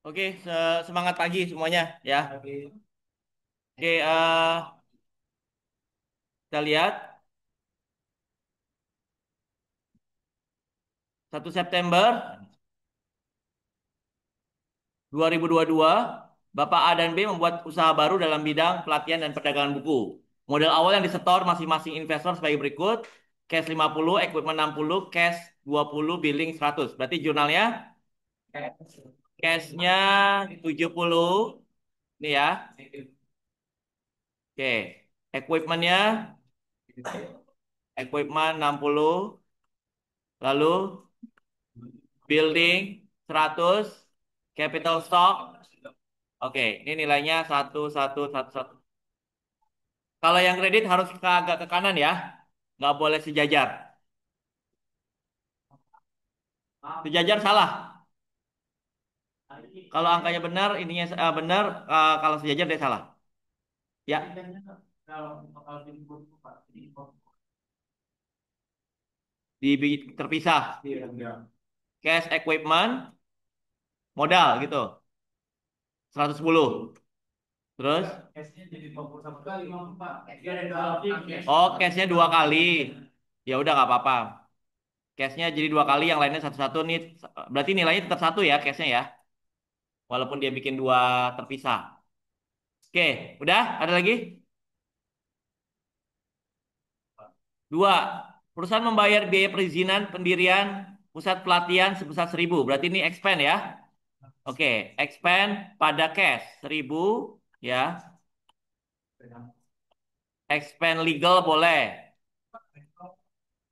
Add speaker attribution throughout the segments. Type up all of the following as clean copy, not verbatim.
Speaker 1: Oke, semangat pagi semuanya ya. Oke, kita lihat 1 September 2022, Bapak A dan B membuat usaha baru dalam bidang pelatihan dan perdagangan buku. Modal awal yang disetor masing-masing investor sebagai berikut. Cash 50, equipment 60, cash 20, billing 100. Berarti jurnalnya cashnya 70 nih ya. Oke, equipmentnya equipment 60, lalu building 100, capital stock. Oke, ini nilainya satu satu satu satu. Kalau yang kredit harus agak ke kanan ya, nggak boleh sejajar. Sejajar salah. Kalau angkanya benar, ininya benar. Kalau sejajar dia salah. Ya, terpisah. Cash equipment, modal gitu. 110. Terus, oh cashnya dua kali. Ya udah nggak apa-apa. Cashnya jadi dua kali, yang lainnya satu-satu nih. Berarti nilainya tetap satu ya cashnya ya. Walaupun dia bikin dua terpisah. Oke, udah? Ada lagi? Dua, perusahaan membayar biaya perizinan pendirian pusat pelatihan sebesar 1.000. Berarti ini expand ya. Oke, expand pada cash 1.000 ya. Expand legal boleh.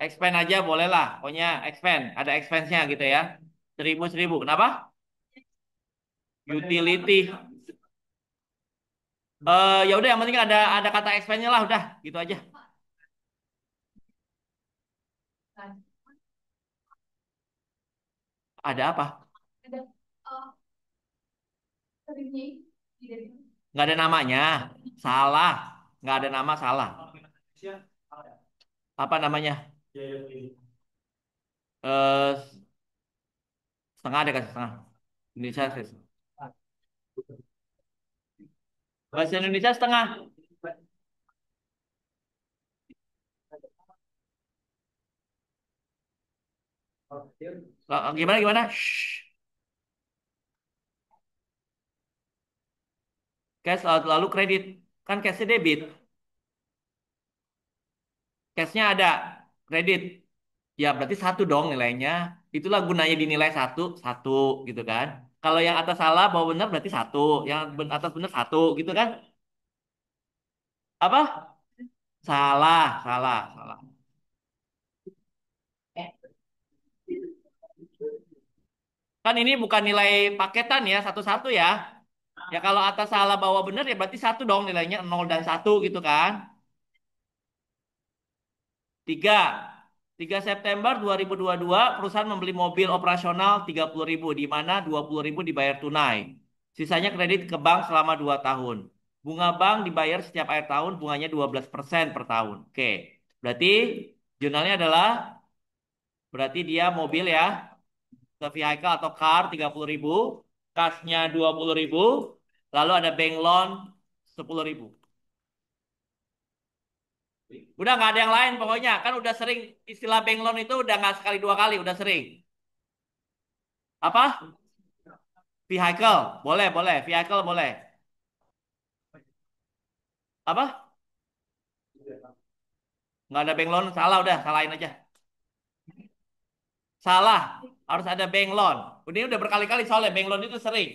Speaker 1: Expand aja boleh lah. Pokoknya expand. Ada expense-nya gitu ya. 1.000. Kenapa? Utility. Ya udah yang penting ada kata expand-nya lah udah gitu aja. Ada apa? Nggak ada namanya. Salah. Nggak ada nama salah. Apa namanya? Eh setengah ada kasih setengah. Indonesia kasih. Bahasa Indonesia setengah. Gimana gimana? Shh. Cash lalu kredit. Kan cashnya debit. Cashnya ada. Kredit. Ya berarti satu dong nilainya. Itulah gunanya dinilai satu, satu gitu kan. Kalau yang atas salah, bawah benar berarti satu. Yang atas benar satu gitu kan. Apa? Salah, salah, salah. Kan ini bukan nilai paketan ya, satu-satu ya. Ya kalau atas salah bawah benar ya berarti satu dong nilainya nol dan satu gitu kan. Tiga, 3 September 2022 perusahaan membeli mobil operasional 30.000 di mana 20.000 dibayar tunai. Sisanya kredit ke bank selama 2 tahun. Bunga bank dibayar setiap akhir tahun, bunganya 12% per tahun. Oke, berarti jurnalnya adalah berarti dia mobil ya, ke vehicle atau car 30.000, kasnya 20.000, lalu ada bank loan 10.000. Udah nggak ada yang lain pokoknya. Kan udah sering istilah bank loan itu udah nggak sekali dua kali, udah sering. Apa? Vehicle. Boleh, boleh. Vehicle boleh. Apa? Nggak ada bank loan, salah udah, salahin aja. Salah. Harus ada bank loan. Ini udah berkali-kali soalnya bank loan itu sering.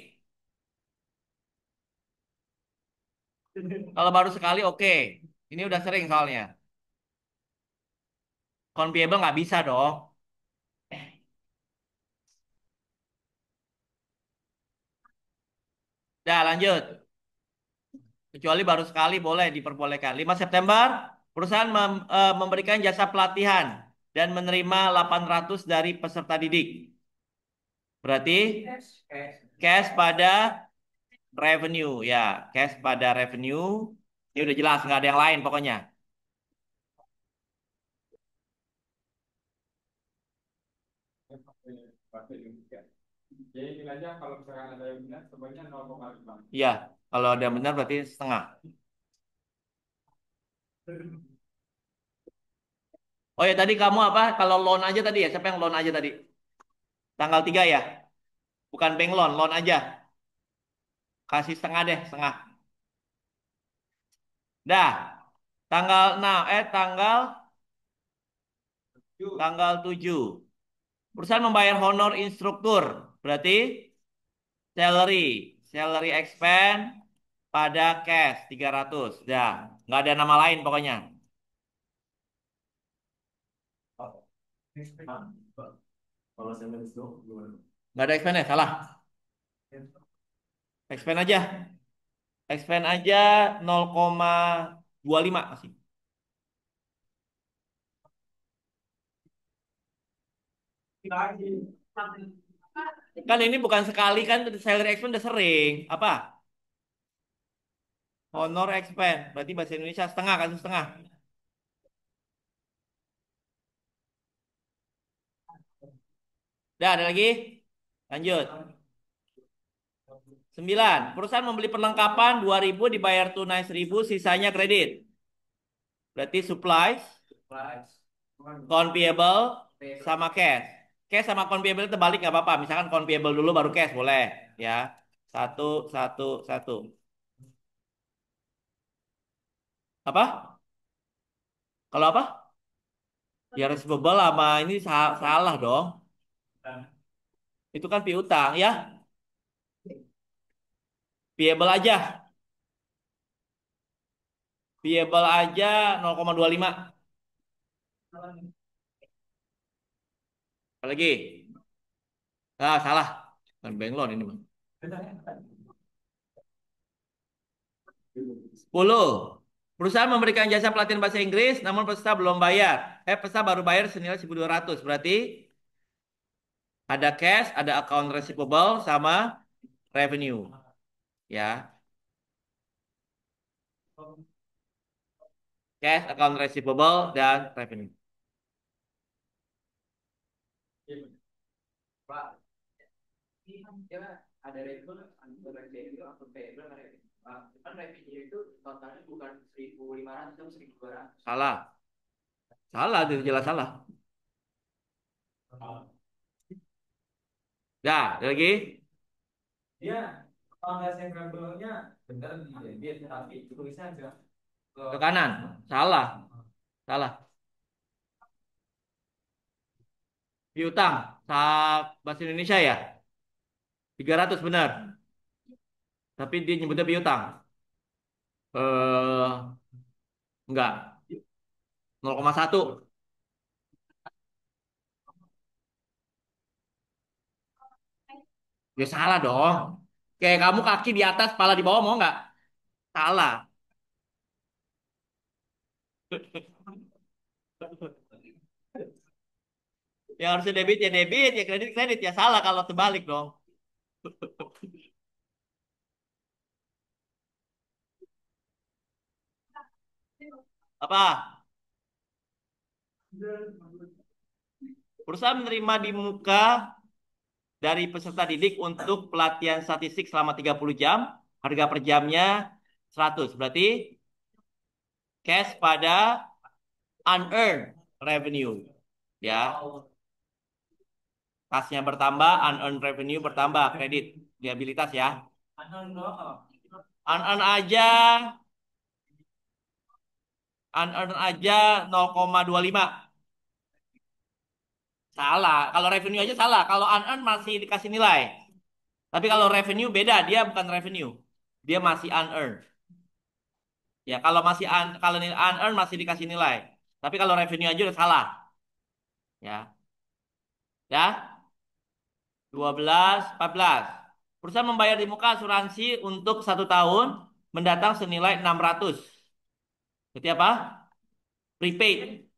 Speaker 1: Kalau baru sekali oke. Ini udah sering soalnya. Convertible nggak bisa dong. Dah lanjut. Kecuali baru sekali boleh diperbolehkan. 5 September, perusahaan memberikan jasa pelatihan dan menerima 800 dari peserta didik. Berarti cash pada revenue ya, cash pada revenue. Ini udah jelas, nggak ada yang lain pokoknya.
Speaker 2: Jadi nilainya kalau misalkan ada yang benar, sebanyak 0,5.
Speaker 1: Iya, kalau ada yang benar berarti setengah. Oh ya tadi kamu apa? Kalau loan aja tadi ya, siapa yang loan aja tadi? Tanggal 3 ya? Bukan bank loan, loan aja. Kasih setengah deh, setengah. Dah, tanggal 6, tanggal tanggal 7. Perusahaan membayar honor instruktur. Berarti salary expense pada cash 300. Dah, nggak ada nama lain pokoknya. Nggak ada expense ya? Salah. Expense aja. Expense aja 0,25 masih. Kan ini bukan sekali kan salary expense udah sering. Apa? Honor expense. Berarti bahasa Indonesia setengah kan setengah. Dah, ada lagi? Lanjut. 9. Perusahaan membeli perlengkapan 2.000 dibayar tunai 1.000 sisanya kredit. Berarti supplies, conpayable, sama cash. Cash sama conpayable itu balik nggak apa-apa. Misalkan conpayable dulu baru cash boleh. Ya. Satu, satu, satu. Apa? Kalau apa? Ya receivable sama ini salah dong. Itu kan piutang ya. Payable aja. Payable aja 0,25. Apa lagi? Ah, salah. Kan bank loan ini, Bang. 10. Perusahaan memberikan jasa pelatihan bahasa Inggris, namun peserta belum bayar. Peserta baru bayar senilai 1.200. Berarti ada cash, ada account receivable, sama revenue. Ya, cash, account receivable, dan revenue.
Speaker 2: Ada revenue, ada revenue, akun payable, ada revenue. Kan revenue itu totalnya bukan 1.500 tapi 1.200.
Speaker 1: Salah. Salah, itu jelas salah. Dah, ada lagi?
Speaker 2: Dia tanggal sensible-nya benar di debit, tapi tulisnya aja ke
Speaker 1: Ke kanan. Salah. Salah. Piutang. Bahasa Indonesia ya? 300 benar. Tapi dia nyebutnya piutang. Eh, enggak. 0,1. Ya salah dong. Kayak kamu kaki di atas, kepala di bawah mau nggak? Salah. Ya harusnya debit, ya kredit kredit ya salah kalau terbalik dong. Apa? Perusahaan menerima di muka dari peserta didik untuk pelatihan statistik selama 30 jam, harga per jamnya 100. Berarti cash pada unearned revenue. Ya, kasnya bertambah, unearned revenue bertambah, kredit liabilitas ya. Unearned aja, unearned aja 0,25. Salah. Kalau revenue aja salah. Kalau unearned masih dikasih nilai. Tapi kalau revenue beda, dia bukan revenue. Dia masih unearned. Ya, kalau nilai unearned masih dikasih nilai. Tapi kalau revenue aja udah salah. Ya. Ya. 12, 14. Perusahaan membayar di muka asuransi untuk 1 tahun mendatang senilai 600. Berarti apa? Prepaid.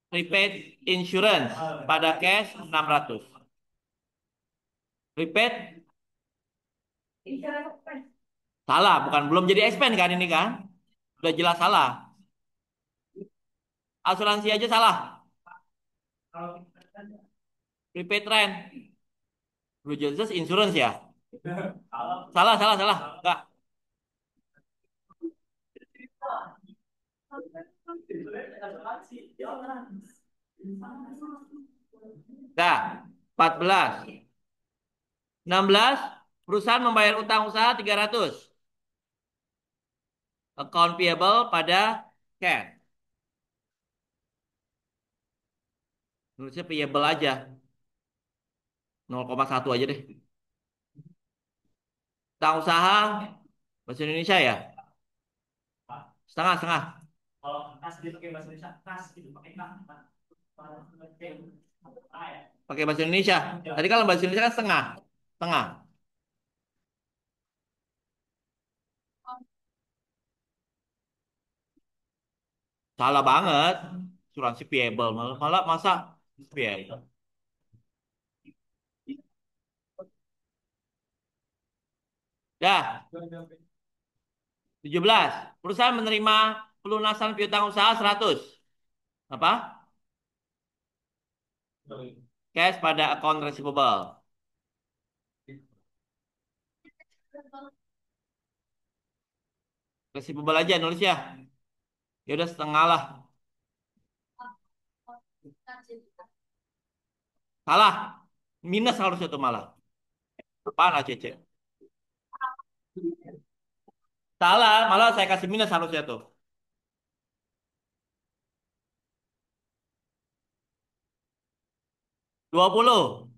Speaker 1: Prepaid insurance pada cash 600. Prepaid salah, bukan belum jadi expense kan ini kan? Udah jelas salah. Asuransi aja salah. Prepaid rent Bridges Insurance ya? Salah, salah, salah. Enggak. Enggak. 14. 16. Perusahaan membayar utang usaha 300. Account payable pada cash. Nulisnya payable aja. 0,1 aja deh. Utang usaha bahasa Indonesia ya? Setengah, setengah. Kalau kas dipakai bahasa Indonesia, kas itu pakai kas. Pakai bahasa Indonesia. Tadi kalau bahasa Indonesia kan setengah. Setengah. Salah banget. Asuransi payable. Malah, malah masa payable. Dah. 17. Perusahaan menerima pelunasan piutang usaha 100. Apa? Cash pada account receivable. Receivable aja nulis ya. Ya udah setengah lah. Salah. Minus harusnya tuh malah. Apaan ACC? Salah, malah saya kasih minus harusnya tuh. 20.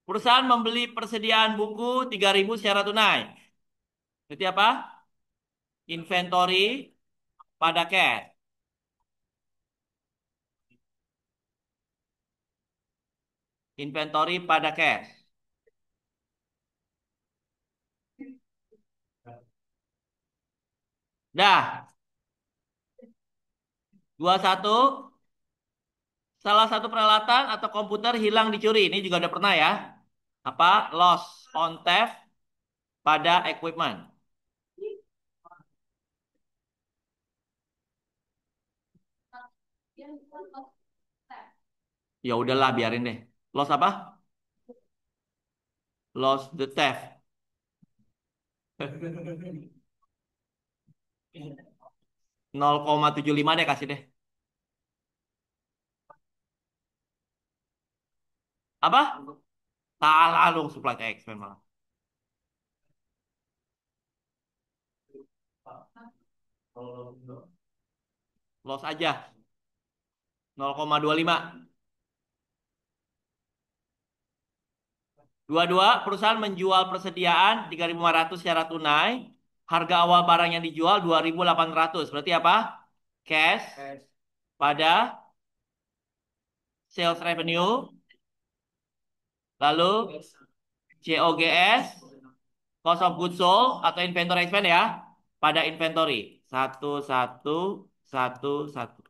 Speaker 1: Perusahaan membeli persediaan buku 3.000 secara tunai. Jadi apa? Inventory pada cash. Inventory pada cash. Dah. 21. Salah satu peralatan atau komputer hilang dicuri. Ini juga udah pernah ya. Apa? Loss on theft pada equipment. Ya udahlah biarin deh. Loss apa? Loss the theft. 0,75 deh kasih deh. Apa? Salah dong supply ke expense malah. Loss aja 0,25. 22, perusahaan menjual persediaan 3.500 secara tunai. Harga awal barang yang dijual 2.800. Berarti apa? Cash pada sales revenue. Lalu COGS, cost of goods sold atau inventory expense ya. Pada inventory. Satu, satu, satu, satu.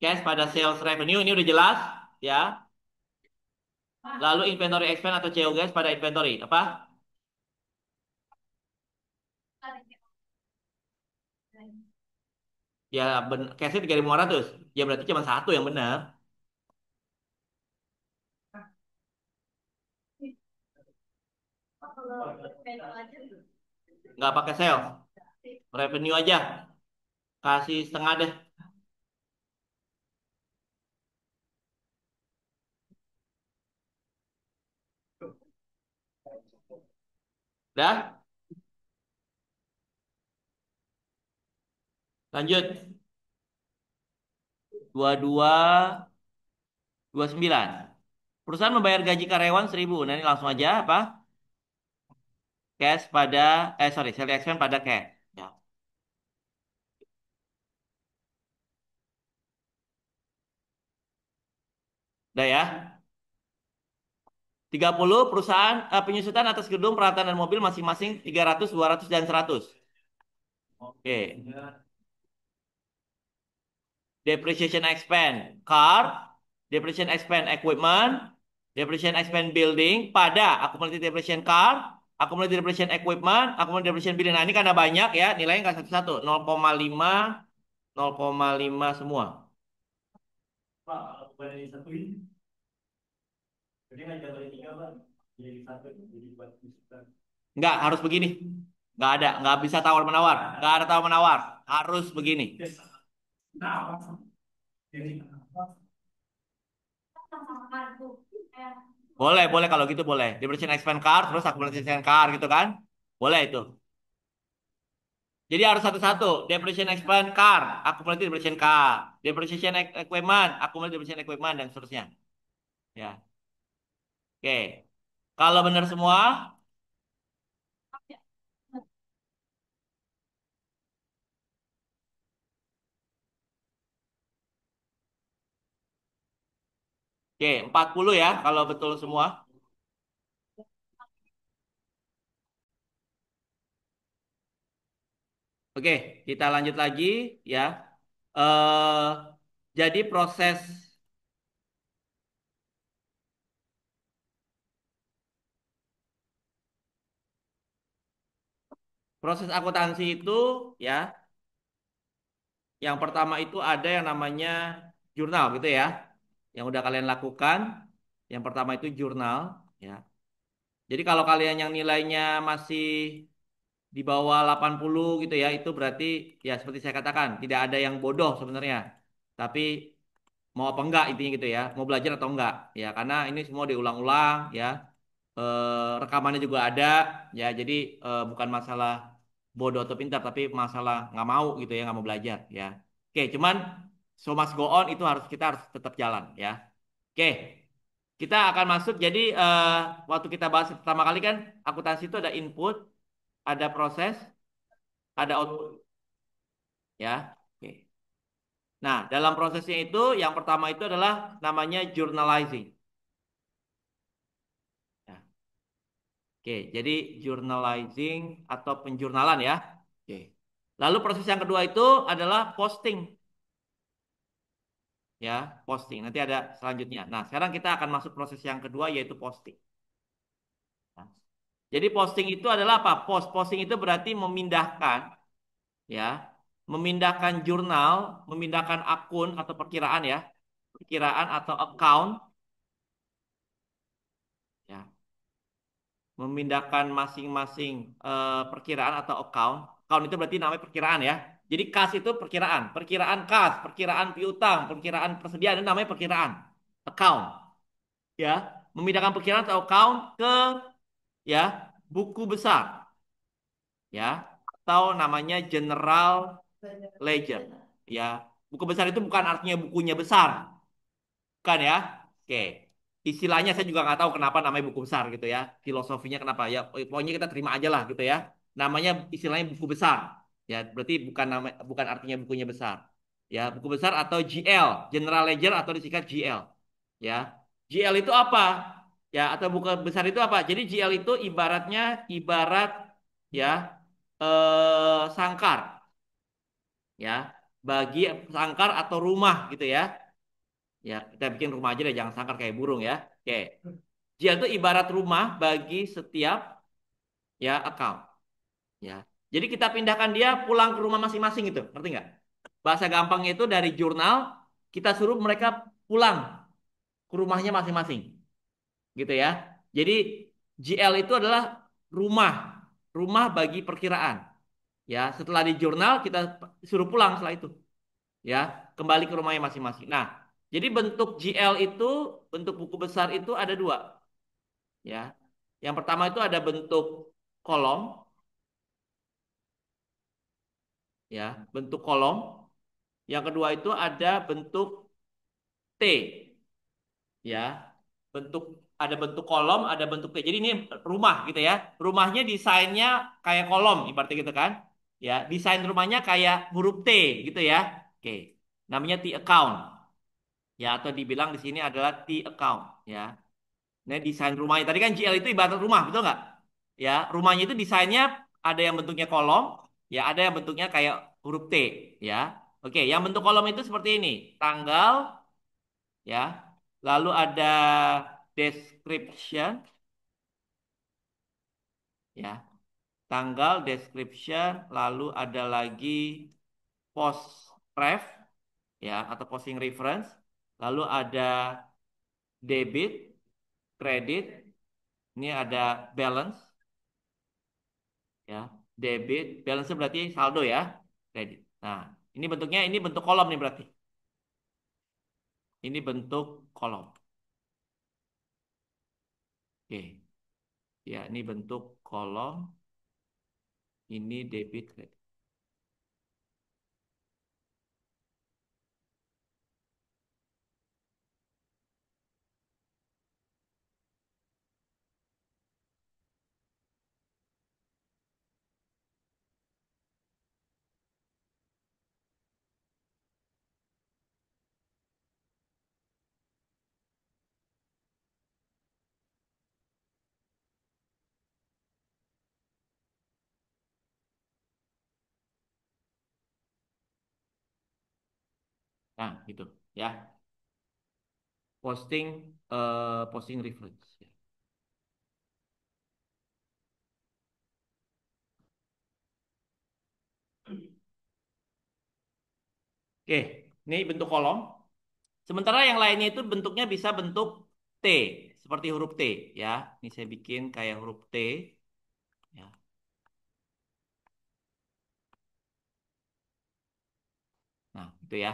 Speaker 1: Cash pada sales revenue ini udah jelas ya. Lalu inventory expense atau COGS pada inventory. Apa? Ya cashnya 3.500. Ya berarti cuma satu yang benar. Nggak pakai sales. Revenue aja. Kasih setengah deh. Dah. Lanjut. 22, 29. Perusahaan membayar gaji karyawan 1.000. Nah ini langsung aja apa? Cash pada, sorry, sales expense pada cash. Ya. Udah ya. 30, perusahaan penyusutan atas gedung, peralatan dan mobil masing-masing 300, 200 dan 100. Oke. Depreciation expense car, depreciation expense equipment, depreciation expense building pada accumulated depreciation car, accumulated depreciation equipment, accumulated depreciation building. Nah, ini karena banyak ya, nilainya nggak satu-satu, 0,5, 0,5 semua. Pak, kalau bukan disatuin, jadi nggak jadi tiga, Pak. Jadi satu, jadi buat disatukan. Nggak, harus begini. Nggak ada, nggak bisa tawar-menawar. Nggak ada tawar-menawar. Harus begini. Nah, jadi boleh, boleh kalau gitu boleh. Depreciation expand card, terus accumulation card gitu kan? Boleh itu. Jadi harus satu-satu. Depreciation expand card, accumulated depreciation card, depreciation equipment, accumulated depreciation equipment dan seterusnya. Ya, oke. Kalau benar semua, oke, 40 ya kalau betul semua. Oke, kita lanjut lagi ya. Eh, jadi proses akuntansi itu ya, yang pertama itu ada yang namanya jurnal gitu ya. Yang udah kalian lakukan, yang pertama itu jurnal ya. Jadi kalau kalian yang nilainya masih di bawah 80 gitu ya, itu berarti ya seperti saya katakan, tidak ada yang bodoh sebenarnya. Tapi mau apa enggak intinya gitu ya, mau belajar atau enggak ya, karena ini semua diulang-ulang ya. Rekamannya juga ada ya, jadi bukan masalah bodoh atau pintar, tapi masalah nggak mau gitu ya, nggak mau belajar ya. Oke, cuman so must go on itu kita harus tetap jalan ya. Oke, kita akan masuk. Jadi waktu kita bahas pertama kali kan akuntansi itu ada input, ada proses, ada output ya. Oke. Nah, dalam prosesnya itu yang pertama itu adalah namanya journalizing. Ya. Oke, jadi journalizing atau penjurnalan ya. Oke. Lalu proses yang kedua itu adalah posting ya, posting. Nanti ada selanjutnya. Nah, sekarang kita akan masuk proses yang kedua yaitu posting. Nah, jadi posting itu adalah apa? Posting itu berarti memindahkan ya, memindahkan jurnal, memindahkan akun atau perkiraan ya, perkiraan atau account ya, memindahkan masing-masing perkiraan atau account. Account itu berarti namanya perkiraan ya. Jadi kas itu perkiraan, perkiraan kas, perkiraan piutang, perkiraan persediaan itu namanya perkiraan. Account ya, memindahkan perkiraan atau account ke ya buku besar ya, atau namanya general ledger ya. Buku besar itu bukan artinya bukunya besar, bukan ya. Oke. Istilahnya saya juga nggak tahu kenapa namanya buku besar gitu ya. Filosofinya kenapa ya. Pokoknya kita terima aja lah gitu ya. Namanya istilahnya buku besar. Ya, berarti bukan artinya bukunya besar. Ya, buku besar atau GL, General Ledger atau disingkat GL. Ya. GL itu apa? Ya, atau buku besar itu apa? Jadi GL itu ibarat ya sangkar ya, bagi sangkar atau rumah gitu ya. Ya, kita bikin rumah aja deh, jangan sangkar kayak burung ya. Oke. Dia itu ibarat rumah bagi setiap ya account. Ya. Jadi kita pindahkan dia pulang ke rumah masing-masing itu, ngerti nggak? Bahasa gampangnya itu dari jurnal kita suruh mereka pulang ke rumahnya masing-masing, gitu ya. Jadi GL itu adalah rumah, rumah bagi perkiraan. Ya, setelah di jurnal kita suruh pulang setelah itu, ya, kembali ke rumahnya masing-masing. Nah, jadi bentuk GL itu, bentuk buku besar itu ada dua. Ya. Yang pertama itu ada bentuk kolom, ya, bentuk kolom. Yang kedua itu ada bentuk T, ya. Bentuk ada bentuk kolom, ada bentuk T. Jadi ini rumah gitu ya. Rumahnya desainnya kayak kolom ibaratnya gitu kan. Ya, desain rumahnya kayak huruf T gitu ya. Oke. Namanya T account. Ya, atau dibilang di sini adalah T account, ya. Nah, desain rumahnya tadi kan GL itu ibarat rumah, betul nggak? Ya, rumahnya itu desainnya ada yang bentuknya kolom, ya, ada yang bentuknya kayak huruf T, ya. Oke, yang bentuk kolom itu seperti ini, tanggal, ya, lalu ada description, ya, tanggal, description, lalu ada lagi post ref, ya, atau posting reference, Lalu ada debit, kredit, ini ada balance ya. Debit, balance berarti saldo ya. Kredit. Nah, ini bentuk kolom nih berarti. Ini bentuk kolom. Oke. Ya, ini bentuk kolom, ini debit kredit. Nah, gitu ya. Posting reference. Ya. Oke, ini bentuk kolom. Sementara yang lainnya itu bentuknya bisa bentuk T, seperti huruf T ya. Ini saya bikin kayak huruf T ya. Nah, itu ya.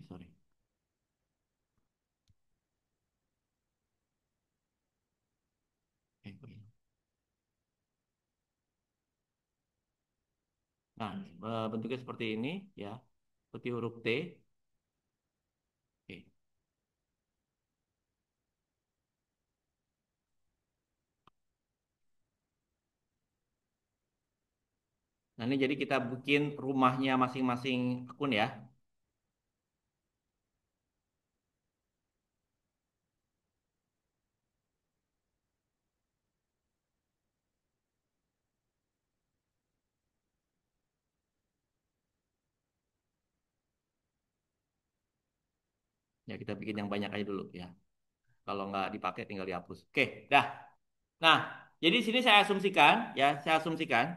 Speaker 1: Sorry. Nah, bentuknya seperti ini ya. Seperti huruf T. Oke. Nah, ini jadi kita bikin rumahnya masing-masing akun ya. Ya, kita bikin yang banyak aja dulu ya. Kalau nggak dipakai tinggal dihapus. Oke, dah. Nah, jadi sini saya asumsikan ya, saya asumsikan.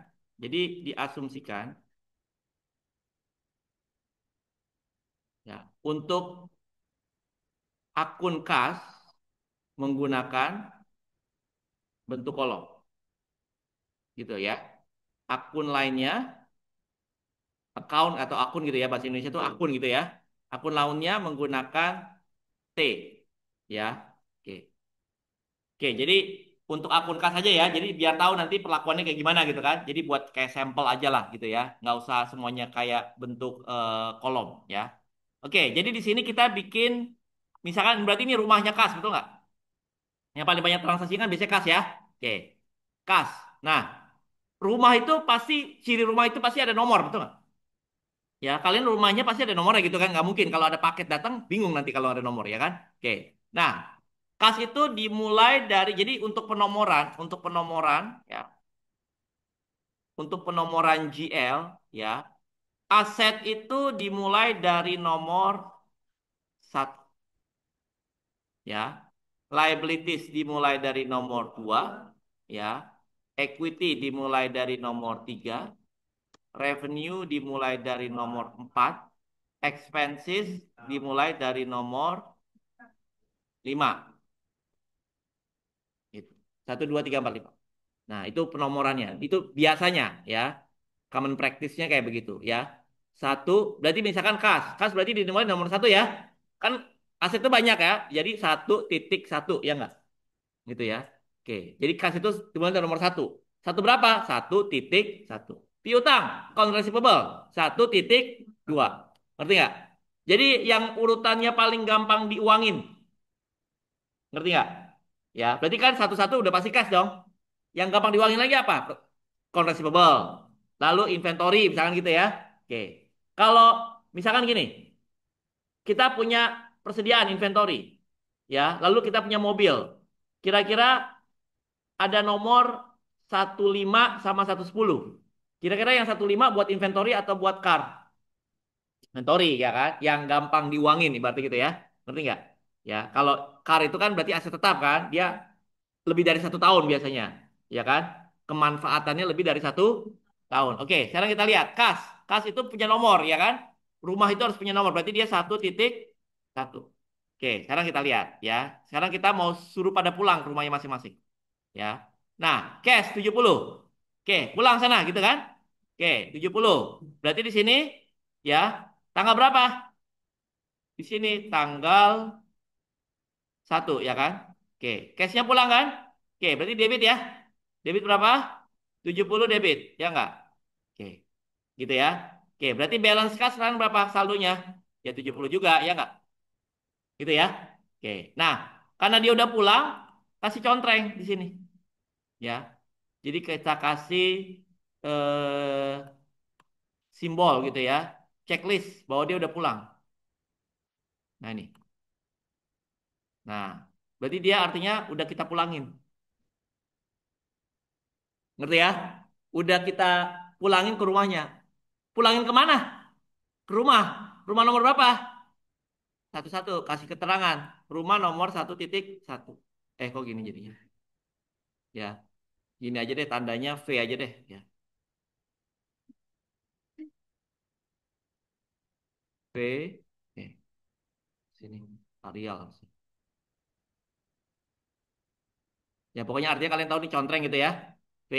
Speaker 1: Jadi diasumsikan ya, untuk akun kas menggunakan bentuk kolom gitu ya. Akun lainnya, account atau akun gitu ya, bahasa Indonesia itu akun gitu ya. Akun lainnya menggunakan T ya. Oke. Oke, jadi untuk akun kas aja ya. Jadi biar tahu nanti perlakuannya kayak gimana gitu kan. Jadi buat kayak sampel aja lah gitu ya. Nggak usah semuanya kayak bentuk kolom ya. Oke, jadi di sini kita bikin misalkan berarti ini rumahnya kas, betul nggak? Yang paling banyak transaksi kan biasanya kas ya. Oke, kas. Nah, rumah itu pasti ciri rumah itu pasti ada nomor, betul nggak? Ya, kalian rumahnya pasti ada nomornya gitu kan? Nggak mungkin kalau ada paket datang bingung nanti kalau ada nomor ya kan? Oke. Nah, kas itu dimulai dari jadi untuk penomoran ya, untuk penomoran GL ya, aset itu dimulai dari nomor satu ya. Liabilities dimulai dari nomor 2 ya. Equity dimulai dari nomor 3, revenue dimulai dari nomor 4, expenses dimulai dari nomor 5. Gitu. 1, 2, 3, 4, 5. Nah, itu penomorannya. Itu biasanya ya. Common practice-nya kayak begitu ya. Satu, berarti misalkan kas. Kas berarti dimulai nomor satu ya. Kan aset itu banyak ya. Jadi 1,1 ya enggak? Gitu ya. Oke. Jadi kas itu dimulai dari nomor satu. Satu berapa? 1,1. Piutang, account receivable. 1,2. Ngerti nggak? Jadi yang urutannya paling gampang diuangin. Ngerti nggak? Ya, berarti kan satu-satu udah pasti cash dong. Yang gampang diuangin lagi apa? Account receivable. Lalu inventory, misalkan gitu ya. Oke. Kalau misalkan gini, kita punya persediaan inventory. Ya, lalu kita punya mobil. Kira-kira ada nomor 15 sama 110. Kira-kira yang 15 buat inventory atau buat car? Mentori ya kan, yang gampang diuangin ibaratnya gitu ya. Ngerti nggak? Ya, kalau CAR itu kan berarti aset tetap kan, dia lebih dari 1 tahun biasanya, ya kan? Kemanfaatannya lebih dari 1 tahun. Oke, sekarang kita lihat kas. Kas itu punya nomor, ya kan? Rumah itu harus punya nomor, berarti dia 1.1. Oke, sekarang kita lihat ya. Sekarang kita mau suruh pada pulang ke rumahnya masing-masing, ya. Nah, cash 70. Oke, pulang sana gitu kan? Oke, 70. Berarti di sini ya, tanggal berapa? Di sini tanggal 1 ya kan? Oke, cashnya pulang kan? Oke, berarti debit ya. Debit berapa? 70 debit, ya enggak? Oke, gitu ya. Oke, berarti balance kas sekarang berapa saldonya? Ya 70 juga, ya enggak? Gitu ya. Oke. Nah, karena dia udah pulang, kasih contreng di sini, ya. Jadi kita kasih simbol gitu ya. Checklist bahwa dia udah pulang. Nah, ini. Nah, berarti dia artinya udah kita pulangin. Ngerti ya? Udah kita pulangin ke rumahnya. Pulangin kemana? Ke rumah. Rumah nomor berapa? Satu-satu. Kasih keterangan. Rumah nomor 1.1. Kok gini jadinya? Ya, gini aja deh. Tandanya V aja deh. Ya, V. Sini. Arial. Ya, pokoknya artinya kalian tahu nih contreng gitu ya. V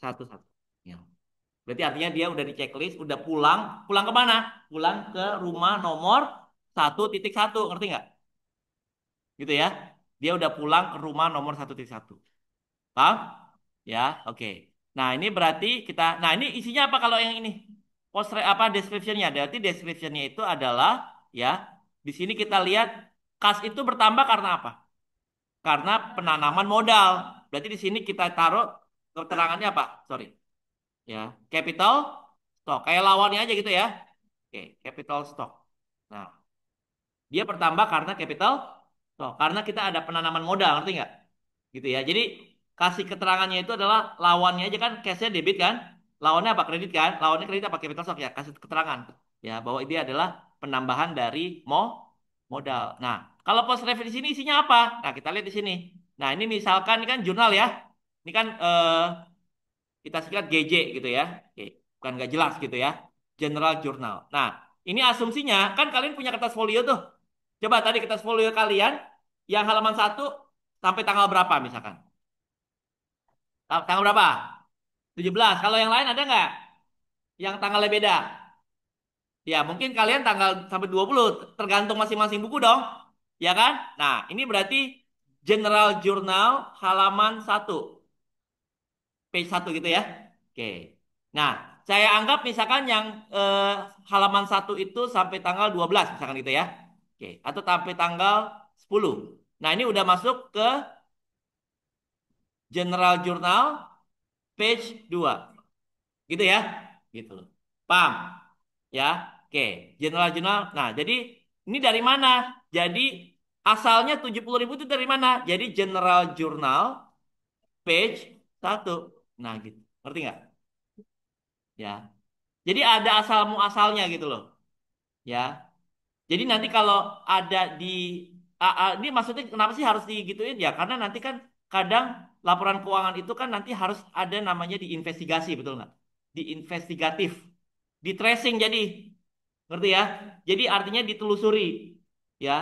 Speaker 1: 11. Ya. Berarti artinya dia udah di checklist, udah pulang. Pulang ke mana? Pulang ke rumah nomor 1.1. Ngerti nggak? Gitu ya. Dia udah pulang ke rumah nomor 1.1. Paham? Ya, oke. Nah, ini berarti kita, nah ini isinya apa kalau yang ini? Apa description-nya? Berarti description-nya itu adalah ya, di sini kita lihat kas itu bertambah karena apa? Karena penanaman modal. Berarti di sini kita taruh keterangannya apa? Sorry. Ya, capital stock. Kayak lawannya aja gitu ya. Oke, capital stock. Nah, dia bertambah karena capital stock. Karena kita ada penanaman modal, ngerti nggak? Gitu ya. Jadi kasih keterangannya itu adalah lawannya aja kan cashnya debit kan, lawannya apa kredit kan, lawannya kredit apa capital stock ya, kasih keterangan ya bahwa ini adalah penambahan dari modal. Nah, kalau post revenue di sini isinya apa? Nah, kita lihat di sini. Nah, ini misalkan ini kan jurnal ya, ini kan kita singkat GJ gitu ya. Oke, bukan nggak jelas gitu ya, general journal. Nah, ini asumsinya kan kalian punya kertas folio tuh. Coba tadi kertas folio kalian yang halaman 1 sampai tanggal berapa misalkan? Tanggal berapa? 17. Kalau yang lain ada nggak? Yang tanggalnya beda? Ya, mungkin kalian tanggal sampai 20. Tergantung masing-masing buku dong. Ya kan? Nah, ini berarti General Journal halaman 1. Page 1 gitu ya. Oke. Nah, saya anggap misalkan yang eh, halaman 1 itu sampai tanggal 12 misalkan gitu ya. Oke. Atau sampai tanggal 10. Nah, ini udah masuk ke General Journal page 2. Gitu ya. Gitu loh. Paham? Ya. Oke, general-general. Nah, jadi ini dari mana? Jadi asalnya 70.000 itu dari mana? Jadi general jurnal page 1. Nah, gitu. Ngerti nggak? Ya. Jadi ada asal muasalnya gitu loh. Ya. Jadi nanti kalau ada di ini maksudnya kenapa sih harus digituin ya? Karena nanti kan kadang laporan keuangan itu kan nanti harus ada namanya diinvestigasi, betul nggak? Diinvestigatif, di tracing jadi, ngerti ya? Jadi artinya ditelusuri, ya,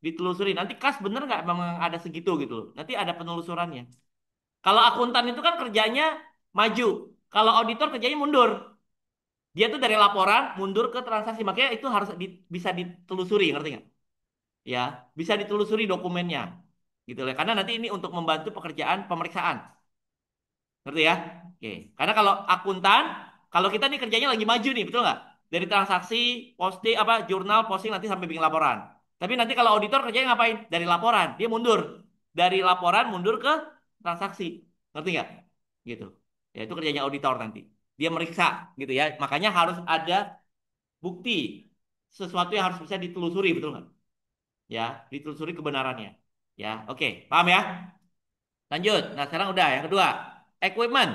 Speaker 1: ditelusuri. Nanti kas bener nggak memang ada segitu gitu loh. Nanti ada penelusurannya. Kalau akuntan itu kan kerjanya maju, kalau auditor kerjanya mundur. Dia tuh dari laporan mundur ke transaksi, makanya itu harus bisa ditelusuri, ngerti nggak? Ya, bisa ditelusuri dokumennya, gitu loh. Karena nanti ini untuk membantu pekerjaan pemeriksaan, ngerti ya? Oke, karena kalau akuntan, kalau kita nih kerjanya lagi maju nih, betul nggak? Dari transaksi, posting apa, jurnal, posting nanti sampai bikin laporan. Tapi nanti kalau auditor kerjanya ngapain? Dari laporan, dia mundur. Dari laporan mundur ke transaksi, ngerti nggak? Gitu. Ya itu kerjanya auditor nanti. Dia meriksa, gitu ya. Makanya harus ada bukti, sesuatu yang harus bisa ditelusuri, betul nggak? Ya, ditelusuri kebenarannya. Ya, oke, paham ya? Lanjut. Nah, sekarang udah yang kedua, equipment.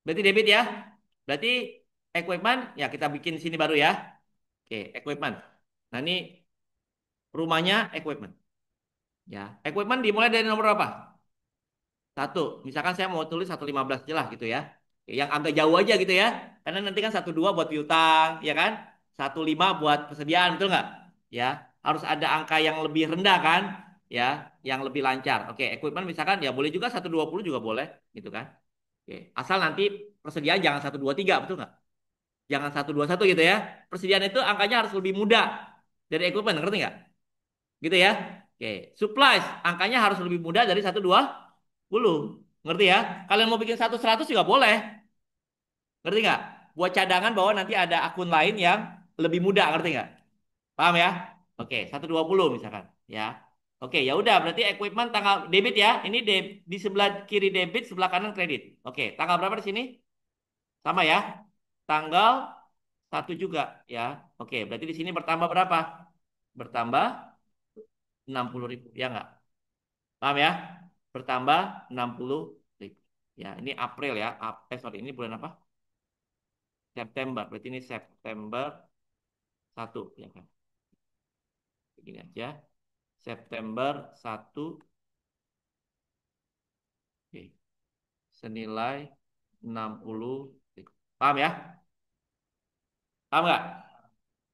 Speaker 1: Berarti debit ya. Berarti equipment ya kita bikin sini baru ya. Oke, equipment. Nah, ini rumahnya equipment. Ya, equipment dimulai dari nomor berapa? Satu. Misalkan saya mau tulis 115 aja lah gitu ya. Yang agak jauh aja gitu ya. Karena nanti kan 12 buat piutang, ya kan? 15 buat persediaan, betul nggak? Ya, harus ada angka yang lebih rendah kan? Ya, yang lebih lancar. Oke, equipment misalkan ya boleh juga 120 juga boleh, gitu kan? Oke, asal nanti persediaan jangan 123, betul nggak? Jangan 121 gitu ya. Persediaan itu angkanya harus lebih muda dari equipment, ngerti nggak? Gitu ya. Oke, supplies angkanya harus lebih mudah dari 120. Ngerti ya? Kalian mau bikin 100 juga boleh. Ngerti nggak? Buat cadangan bahwa nanti ada akun lain yang lebih mudah, ngerti nggak? Paham ya? Oke, 120 misalkan, ya. Oke, ya udah berarti equipment tanggal debit ya. Ini di sebelah kiri debit, sebelah kanan kredit. Oke, tanggal berapa di sini? Sama ya. Tanggal 1 juga ya. Oke, berarti di sini bertambah berapa? Bertambah 60.000, ya nggak? Paham ya? Bertambah 60.000. Ya, ini April ya. Sorry, ini bulan apa? September. Berarti ini September 1 ya kan. Begini aja. September 1. Oke. Senilai 60.000. Paham ya? Paham nggak?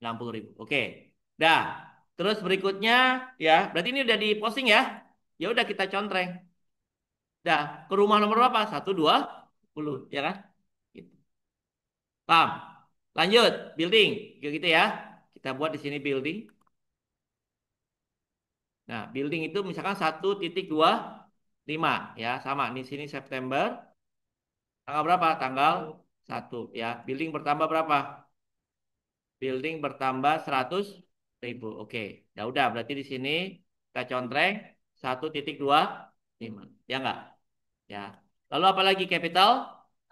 Speaker 1: 60.000. Oke. Dah. Terus berikutnya ya, berarti ini udah di posting ya. Ya udah kita contreng. Dah, ke rumah nomor berapa? 120, ya kan? Gitu. Paham? Lanjut, building. Kayak gitu ya. Kita buat di sini building. Nah, building itu misalkan 1,25 ya, sama di sini September tanggal berapa? Tanggal 1 ya. Building bertambah berapa? Building bertambah 100.000. Oke. Ya udah, berarti di sini kita contreng 1,25. Ya enggak? Ya. Lalu apa lagi capital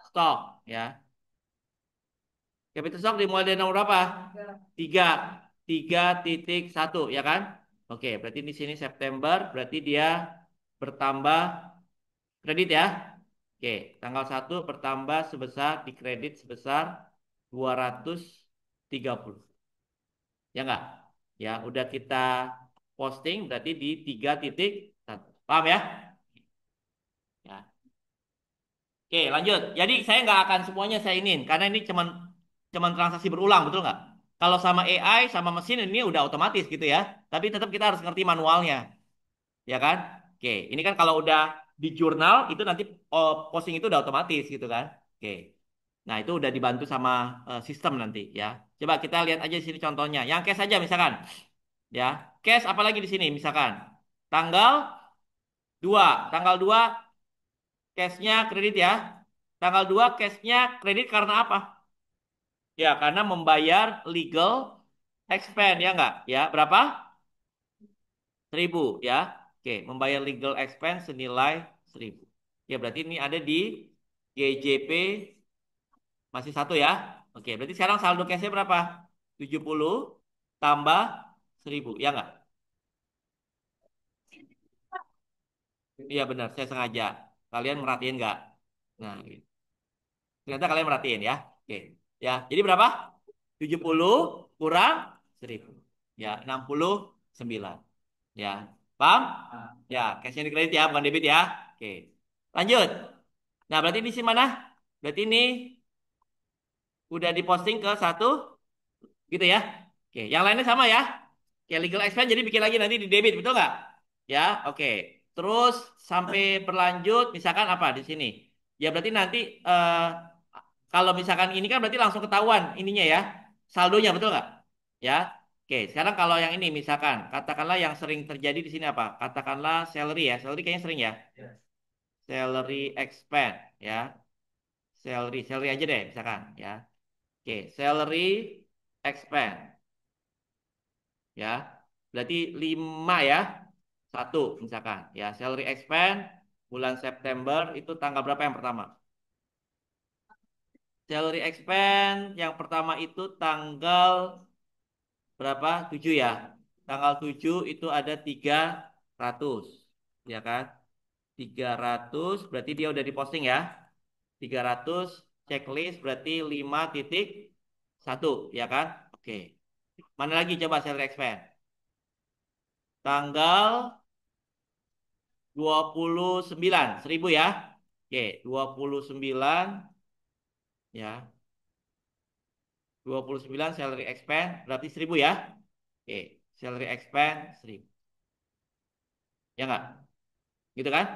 Speaker 1: stock ya. Capital stock dimulai dari nomor berapa? 3. 3,1 ya kan? Oke, berarti di sini September berarti dia bertambah kredit ya. Oke, tanggal 1 bertambah sebesar di kredit sebesar 230. Ya enggak? Ya, udah kita posting berarti di 3,1. Paham ya? Ya. Oke, lanjut. Jadi saya nggak akan semuanya saya inin karena ini cuman transaksi berulang, betul nggak? Kalau sama AI sama mesin ini udah otomatis gitu ya. Tapi tetap kita harus ngerti manualnya, ya kan? Oke, ini kan kalau udah di jurnal itu nanti posting itu udah otomatis gitu kan? Oke. Nah, itu udah dibantu sama sistem nanti ya. Coba kita lihat aja di sini contohnya. Yang cash aja misalkan, ya. Cash apalagi di sini misalkan. Tanggal 2, tanggal 2 cashnya kredit ya. Tanggal 2 cashnya kredit karena apa? Ya, karena membayar legal expense ya enggak? Ya, berapa? 1.000 ya. Oke, membayar legal expense senilai 1.000. Ya, berarti ini ada di GJP masih 1 ya. Oke, berarti sekarang saldo cashnya berapa? 70 tambah 1.000, ya enggak? Iya benar, saya sengaja. Kalian merhatiin enggak? Nah, gitu. Ternyata kalian merhatiin ya. Oke. Ya, jadi berapa? 70 kurang 1.000. Ya, 69. Ya. Paham? Ya, cashnya di kredit ya, bukan debit ya. Oke. Lanjut. Nah, berarti di sini mana? Berarti ini udah diposting ke 1 gitu ya. Oke, yang lainnya sama ya. Oke, legal expense jadi bikin lagi nanti di debit, betul nggak? Ya, oke. Terus sampai berlanjut, misalkan apa di sini? Ya berarti nanti kalau misalkan ini kan berarti langsung ketahuan ininya ya, saldonya betul nggak? Ya, oke. Sekarang kalau yang ini misalkan, katakanlah yang sering terjadi di sini apa? Katakanlah salary ya, salary kayaknya sering ya. Salary expense ya, salary aja deh misalkan ya. Oke, salary expense ya. Berarti 5 ya. 1 misalkan ya. Salary expense bulan September itu tanggal berapa yang pertama? Salary expense yang pertama itu tanggal berapa? 7 ya. Tanggal 7 itu ada 300 ya kan? 300 berarti dia udah diposting ya. 300 checklist berarti 5,1 ya kan? Oke. Mana lagi coba salary expense? Tanggal 29, 1000 ya. Oke, 29 ya. 29 salary expense berarti 1000 ya. Oke, salary expense 1000. Ya enggak? Gitu kan?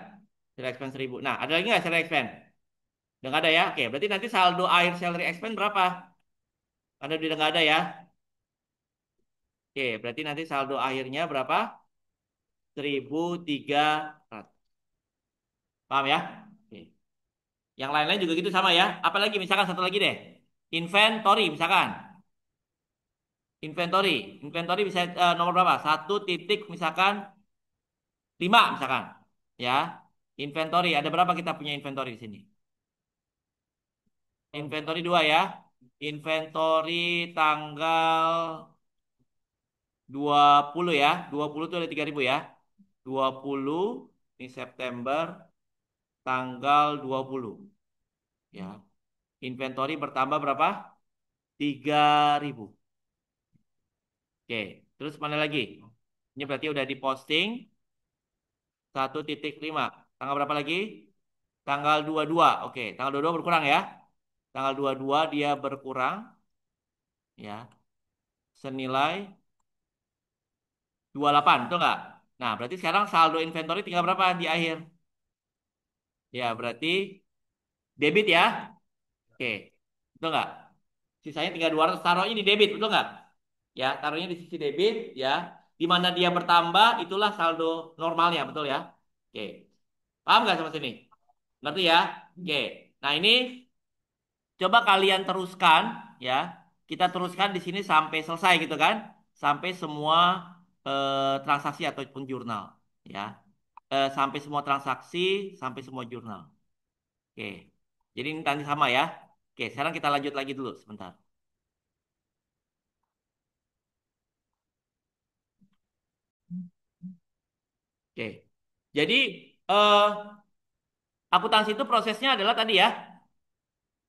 Speaker 1: Salary expense 1000. Nah, ada lagi nggak salary expense? Udah nggak ada ya? Oke, berarti nanti saldo akhir salary expense berapa? Karena udah nggak ada ya. Oke, berarti nanti saldo akhirnya berapa? 1300. Paham ya? Oke. Yang lain-lain juga gitu sama ya. Apalagi misalkan satu lagi deh. Inventory misalkan. Inventory. Inventory bisa nomor berapa? Satu titik misalkan 5 misalkan. Ya. Inventory. Ada berapa kita punya inventory di sini? Inventory 2 ya. Inventory tanggal 20 ya. 20 itu ada 3000 ya. 20 ini September tanggal 20 ya. Inventory bertambah berapa? 3000. Oke, terus mana lagi? Ini berarti udah diposting 1,5. Tanggal berapa lagi? Tanggal 22. Oke, tanggal 22 berkurang ya. Tanggal 22 dia berkurang ya senilai 28, betul nggak? Nah, berarti sekarang saldo inventory tinggal berapa di akhir? Ya, berarti debit ya. Oke, betul nggak? Sisanya tinggal 200, taruhnya di debit, betul nggak? Ya, taruhnya di sisi debit ya. Di mana dia bertambah, itulah saldo normalnya, betul ya? Oke, paham nggak sama sini? Ngerti ya? Oke. Nah, ini coba kalian teruskan ya. Kita teruskan di sini sampai selesai gitu kan? Sampai semua transaksi ataupun jurnal ya. Sampai semua transaksi, sampai semua jurnal. Oke. Jadi ini tadi sama ya. Oke, sekarang kita lanjut lagi dulu sebentar. Oke. Jadi eh akuntansi itu prosesnya adalah tadi ya,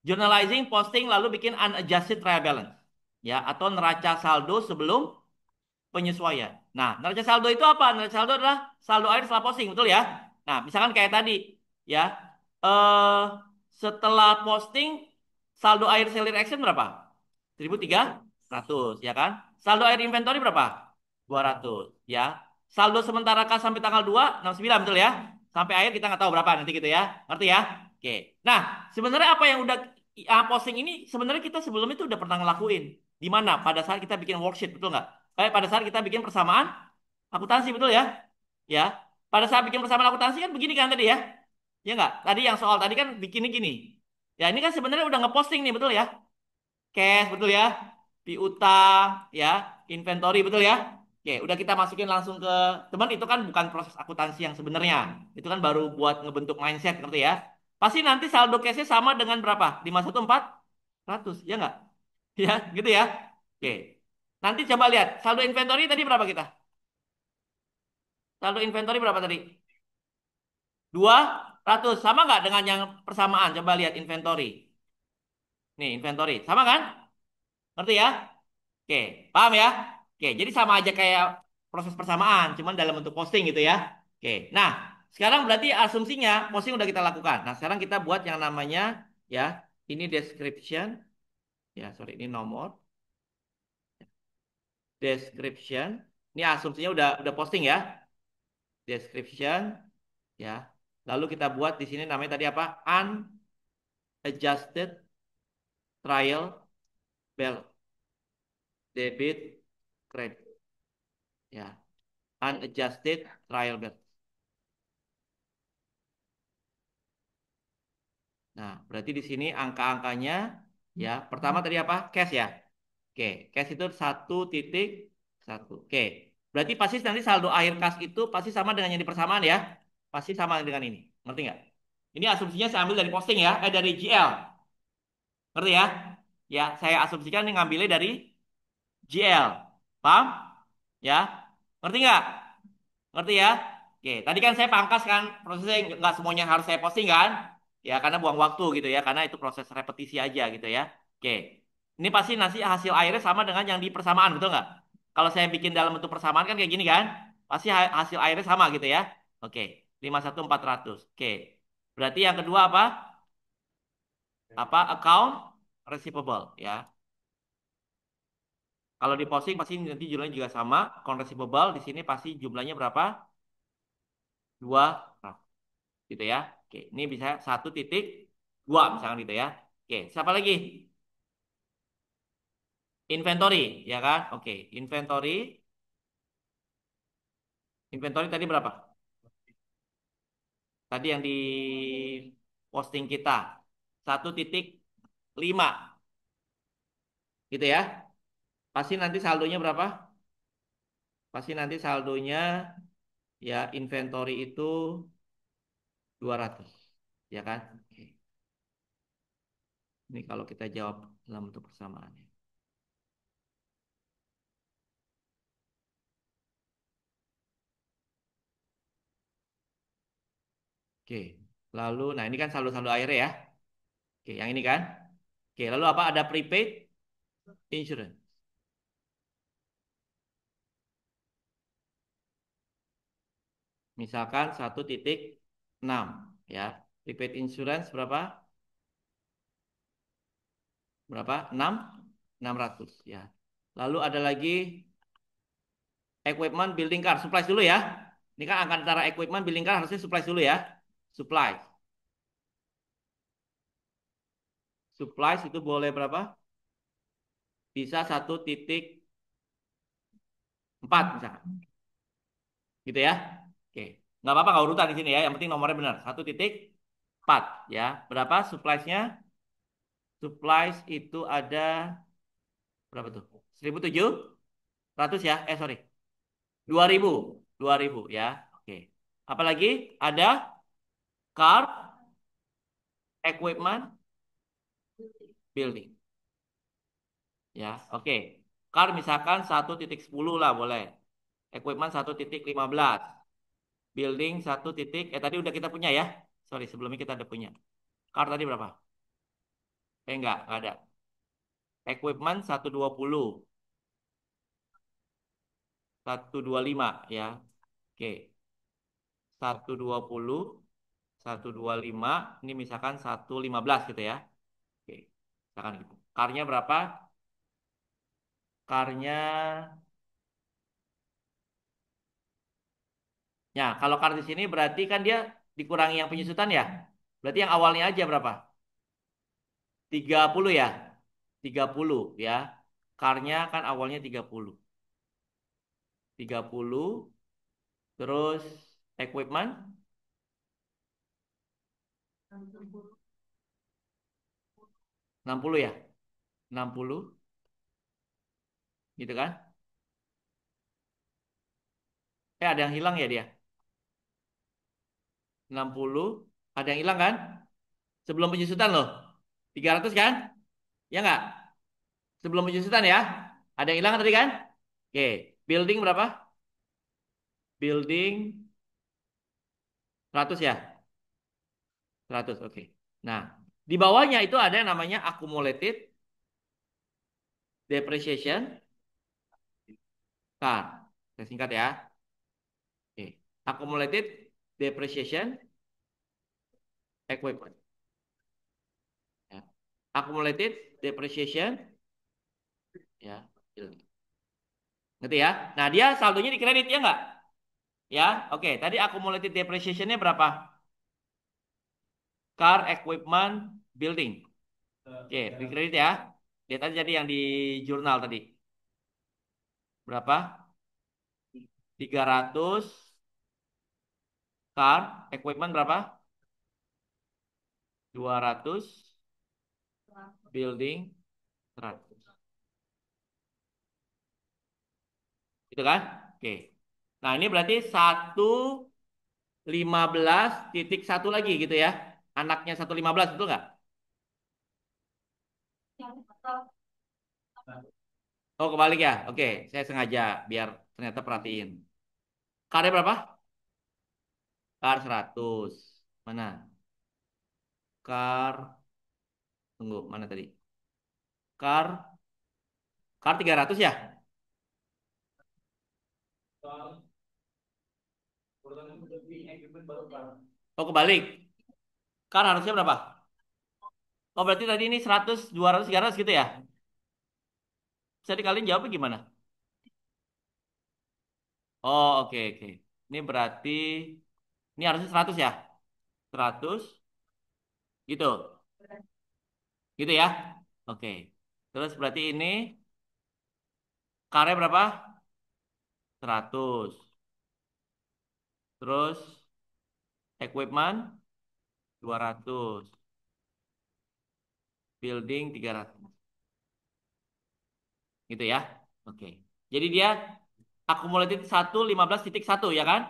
Speaker 1: journalizing, posting, lalu bikin unadjusted trial balance. Ya, atau neraca saldo sebelum penyesuaian. Nah, neraca saldo itu apa? Neraca saldo adalah saldo akhir setelah posting, betul ya? Nah, misalkan kayak tadi, ya, eh setelah posting saldo akhir seller action berapa? 1.300, ya kan? Saldo akhir inventory berapa? 200, ya. Saldo sementara kas sampai tanggal 2, 69, betul ya? Sampai akhir kita nggak tahu berapa nanti gitu ya. Ngerti ya? Oke. Nah, sebenarnya apa yang udah posting ini sebenarnya kita sebelum itu udah pernah ngelakuin. Di mana? Pada saat kita bikin worksheet, betul nggak? Pada saat kita bikin persamaan akuntansi, betul ya? Ya. Pada saat bikin persamaan akuntansi kan begini kan tadi ya? Ya nggak? Tadi yang soal tadi kan bikin gini. Ya ini kan sebenarnya udah ngeposting nih, betul ya? Cash, betul ya? Piutang, ya. Inventory, betul ya? Oke, udah kita masukin langsung ke teman, itu kan bukan proses akuntansi yang sebenarnya. Itu kan baru buat ngebentuk mindset, ngerti ya? Pasti nanti saldo cash-nya sama dengan berapa? 51400, ya nggak? Ya, gitu ya. Oke. Nanti coba lihat, saldo inventory tadi berapa kita? Saldo inventory berapa tadi? 200. Sama nggak dengan yang persamaan? Coba lihat inventory. Nih, inventory. Sama kan? Ngerti ya? Oke, paham ya? Oke, jadi sama aja kayak proses persamaan, cuman dalam bentuk posting gitu ya. Oke, nah sekarang berarti asumsinya posting udah kita lakukan. Nah sekarang kita buat yang namanya ya, ini description, ya sorry ini nomor, description. Ini asumsinya udah posting ya, description ya. Lalu kita buat di sini namanya tadi apa? Unadjusted trial balance, debit, credit, ya. Unadjusted trial balance. Nah, berarti di sini angka-angkanya ya, pertama tadi apa? Cash ya. Oke, cash itu 1,1. Oke. Berarti pasti nanti saldo akhir kas itu pasti sama dengan yang di persamaan ya. Pasti sama dengan ini. Ngerti nggak? Ini asumsinya saya ambil dari posting ya, dari GL. Ngerti ya? Ya, saya asumsikan ini ngambilnya dari GL. Paham? Ya. Ngerti nggak? Ngerti ya? Oke, tadi kan saya pangkas kan, prosesnya nggak semuanya harus saya posting kan? Ya, karena buang waktu gitu ya, karena itu proses repetisi aja gitu ya. Oke, ini pasti nanti hasil akhirnya sama dengan yang di persamaan, betul nggak? Kalau saya bikin dalam bentuk persamaan kan kayak gini kan? Pasti hasil akhirnya sama gitu ya. Oke, 51.400. Oke. Berarti yang kedua apa? Apa? Account receivable ya. Kalau di posting pasti nanti jumlahnya juga sama. Account receivable di sini pasti jumlahnya berapa? Dua, gitu ya. Oke, ini bisa 1,2 misalkan gitu ya. Oke, siapa lagi? Inventory, ya kan? Oke, inventory. Inventory tadi berapa? Tadi yang di posting kita 1,5 gitu ya. Pasti nanti saldonya berapa? Pasti nanti saldonya ya inventory itu 200, ya kan? Oke. Ini kalau kita jawab dalam bentuk persamaannya. Oke. Lalu nah ini kan saldo-saldo akhirnya ya. Oke, yang ini kan. Oke, lalu apa? Ada prepaid insurance. Misalkan 1,6 ya. Prepaid insurance berapa? Berapa? 600 ya. Lalu ada lagi equipment building car, supplies dulu ya. Ini kan angka antara equipment building car harusnya supplies dulu ya. Supplies. Supplies itu boleh berapa? Bisa 1,4 misalkan. Gitu ya. Oke. Nggak apa-apa nggak urutan di sini ya. Yang penting nomornya benar. 1,4 ya. Berapa suppliesnya? Supplies itu ada berapa tuh? 1.700 ya. Sorry. 2.000. 2.000 ya. Oke. Apalagi ada car equipment building. Ya, oke. Car misalkan 1,10 lah boleh. Equipment 1,15. Building 1 titik. Tadi udah kita punya ya. Sorry, sebelumnya kita udah punya. Car tadi berapa? Enggak ada. Equipment 120. 125 ya. Oke. 120. 125. Ini misalkan 115 gitu ya. Oke. Misalkan gitu. Carnya berapa? Carnya. Ya, kalau car di sini berarti kan dia dikurangi yang penyusutan ya. Berarti yang awalnya aja berapa? 30 ya. 30 ya. Carnya kan awalnya 30. 30 terus equipment 60 ya. 60 gitu kan. Ada yang hilang ya dia. 60 ada yang hilang kan? Sebelum penyusutan loh. 300 kan? Ya enggak? Sebelum penyusutan ya. Ada yang hilang tadi kan? Oke. Building berapa? Building 100 ya. 100 oke. Nah, di bawahnya itu ada yang namanya accumulated depreciation card. Saya singkat ya. Oke. Accumulated depreciation equipment. Ya. Accumulated depreciation ya. Ngerti ya? Nah, dia saldonya di kredit ya enggak? Ya, oke. Tadi accumulated depreciation-nya berapa? Car equipment building. Oke, di kredit ya. Dia tadi jadi yang di jurnal tadi. Berapa? 300 car equipment berapa? 200 building 100. Gitu kan? Oke. Nah, ini berarti 1,15,1 lagi gitu ya. Anaknya 1,15 betul nggak? Oh, kebalik ya. Oke, saya sengaja biar ternyata perhatiin. Karnya berapa? Kar 100. Mana? Kar, tunggu, mana tadi? Kar, kar 300 ya? Oh, kebalik. Kan harusnya berapa? Oh, berarti tadi ini 100, 200, 300 gitu ya? Bisa dikaliin jawabnya gimana? Oh, oke, oke. Ini berarti, ini harusnya 100 ya? 100, gitu. Gitu ya? Oke. Terus berarti ini karnya berapa? 100. Terus equipment 200. Building 300. Gitu ya? Oke. Jadi dia akumulatif 115,1 ya kan?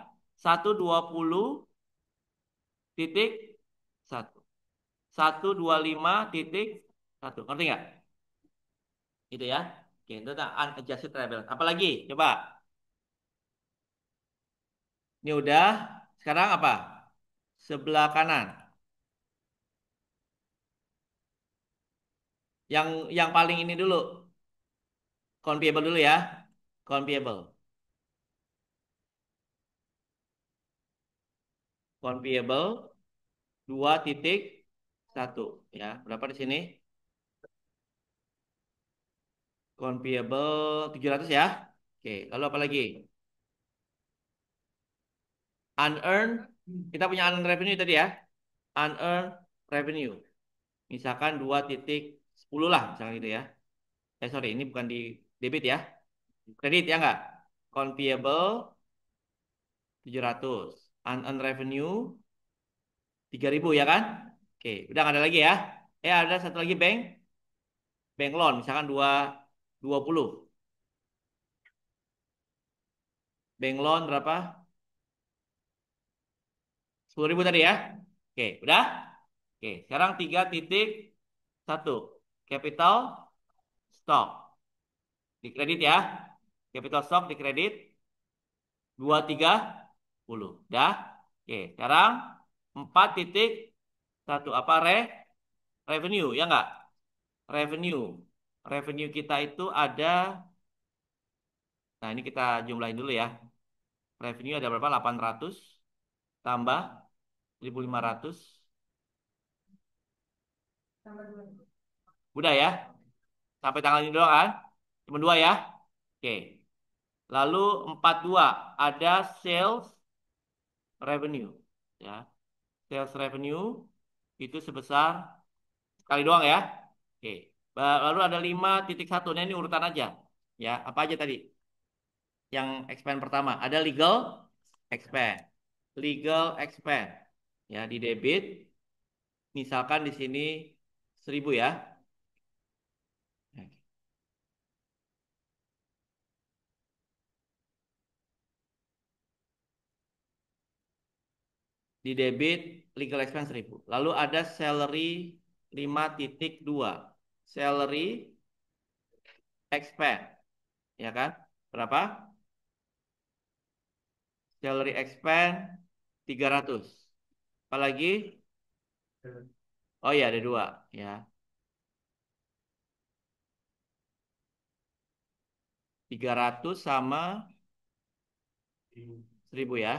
Speaker 1: 120,1. 125,1. Ngerti nggak? Itu ya. Oke, itu tentang unadjusted trial balance. Apalagi? Coba. Ini udah. Sekarang apa? Sebelah kanan. Yang paling ini dulu. Convertible dulu ya. Convertible. Convertible 2,1 ya. Berapa di sini? Convertible 700 ya. Oke, lalu apa lagi? Unearned. Kita punya unearned revenue tadi ya. Unearned revenue. Misalkan 2,10 lah misalkan gitu ya. Sorry, ini bukan di debit ya. Kredit ya enggak? Convertible 700. Unearned revenue 3.000 ya kan? Oke, udah nggak ada lagi ya. Ada satu lagi bank loan misalkan 20. Bank loan berapa? 10.000 tadi ya. Oke, udah? Oke, sekarang 3,1. Capital stock. Di kredit ya. Capital stock di kredit 2,30. Dah? Oke, sekarang 4,1. Apa revenue ya enggak? Revenue. Revenue kita itu ada, nah ini kita jumlahin dulu ya. Revenue ada berapa? 800 tambah 1.500. Udah ya? Sampai tanggal ini doang kan? Cuma dua ya? Oke. Lalu 42 ada sales revenue ya. Sales revenue itu sebesar sekali doang ya. Oke. Lalu ada 5,1. Nah, ini urutan aja. Ya, apa aja tadi? Yang expense pertama ada legal expense. Legal expense ya di debit misalkan di sini 1.000 ya. Di debit legal expense 1.000. Lalu ada salary 5,2. Salary expense, ya kan? Berapa? Salary expense 300. Apalagi? Oh iya, ada dua, ya. 300 sama 1.000 ya.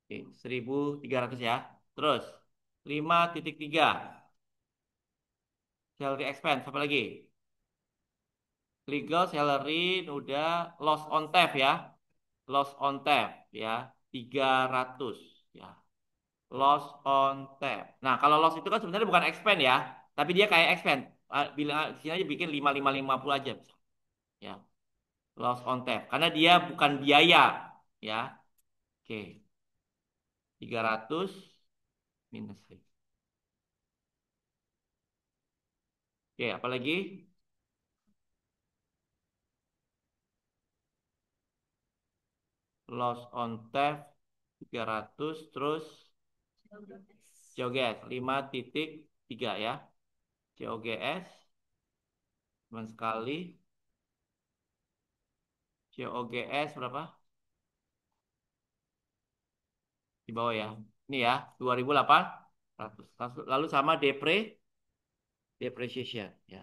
Speaker 1: Oke, 1.300 ya. Terus 5,3. Salary expense, apa lagi? Legal salary udah loss on theft ya. Loss on theft ya. 300 ya. Loss on theft. Nah, kalau loss itu kan sebenarnya bukan expense ya, tapi dia kayak expense. Bilang di sini aja bikin 5,550 aja. Ya, loss on theft. Karena dia bukan biaya ya. Oke, 300 minus. Oke, apalagi? Loss on theft 300 terus COGS 5,3 ya. COGS cuman sekali. COGS berapa? Di bawah ya. Ini ya, 2.800. Lalu sama depreciation ya.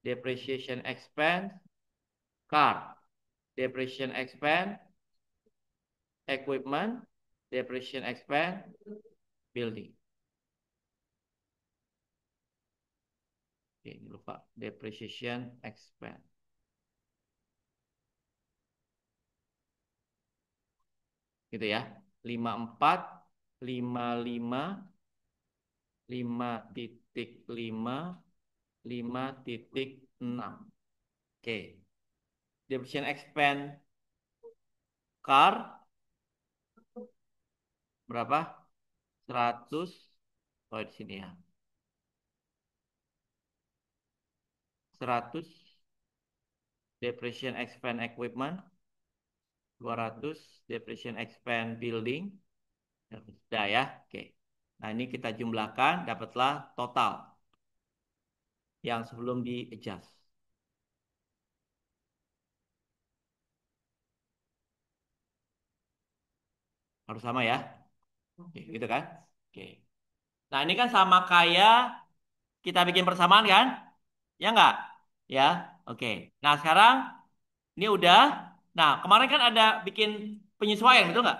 Speaker 1: Depreciation expense card. Depreciation expense equipment, depreciation expense, building. Oke, ini lupa. Depreciation expense. Gitu ya. 54, 55, 5,5, 5,6. Oke. Depreciation expense car berapa? 100. Oh, di sini ya. 100 depreciation expense equipment, 200 depreciation expense building. Sudah ya. Oke. Nah, ini kita jumlahkan dapatlah total yang sebelum di adjust. Harus sama ya. Oke, gitu kan? Oke. Nah, ini kan sama kayak kita bikin persamaan kan? Ya enggak? Ya. Oke. Nah, sekarang ini udah. Nah, kemarin kan ada bikin penyesuaian, betul nggak?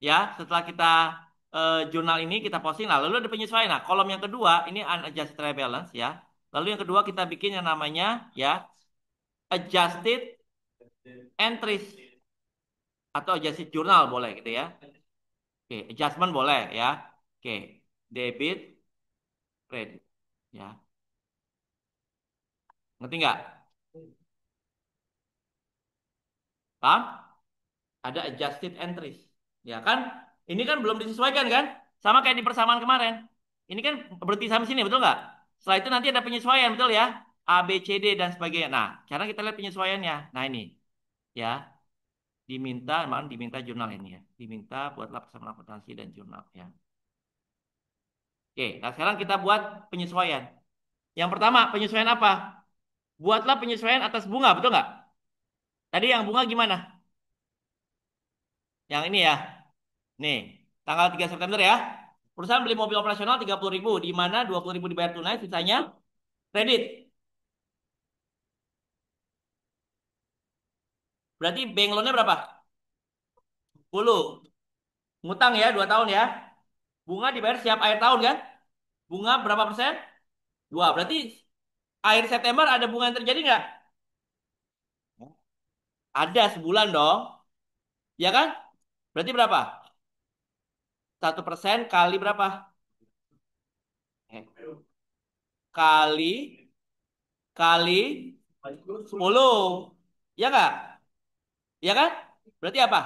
Speaker 1: Ya, setelah kita jurnal ini kita posting lah. Lalu ada penyesuaian. Nah, kolom yang kedua ini unadjusted rebalance ya. Lalu yang kedua kita bikin yang namanya ya adjusted entries atau adjusted jurnal boleh gitu ya. Oke, adjustment boleh ya. Oke, debit, credit ya. Ngerti nggak? Paham? Ada adjusted entries. Ya kan? Ini kan belum disesuaikan kan? Sama kayak di persamaan kemarin. Ini kan berhenti sampai sini, betul nggak? Setelah itu nanti ada penyesuaian, betul ya? A, B, C, D, dan sebagainya. Nah, sekarang kita lihat penyesuaiannya. Nah, ini. Ya, diminta jurnal ini ya. Diminta buatlah persamaan akuntansi dan jurnal ya. Oke, nah sekarang kita buat penyesuaian. Yang pertama, penyesuaian apa? Buatlah penyesuaian atas bunga, betul nggak? Tadi yang bunga gimana? Yang ini ya. Nih, tanggal 3 September ya. Perusahaan beli mobil operasional 30.000, di mana 20.000 dibayar tunai, sisanya kredit. Berarti bank loan-nya berapa? 10. Ngutang ya, 2 tahun ya. Bunga dibayar setiap akhir tahun kan? Bunga berapa persen? 2. Berarti akhir September ada bunga yang terjadi nggak? Ada sebulan dong. Ya kan? Berarti berapa? 1% kali berapa? Eh, Kali kali 10. Ya nggak? Ya kan? Berarti apa?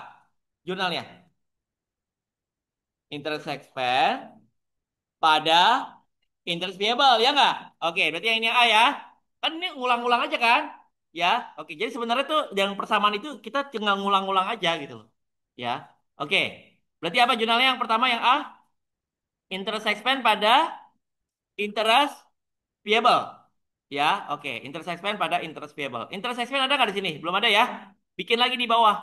Speaker 1: Jurnalnya. Interest expense pada interest payable, ya nggak? Oke, berarti yang ini A ya. Kan ini ngulang-ngulang aja kan? Ya, oke. Jadi sebenarnya tuh yang persamaan itu kita tinggal ngulang-ngulang aja gitu loh. Ya, oke. Berarti apa jurnalnya yang pertama yang A? Interest expense pada interest payable. Ya, oke. Interest expense pada interest payable. Interest expense ada nggak di sini? Belum ada ya? Bikin lagi di bawah.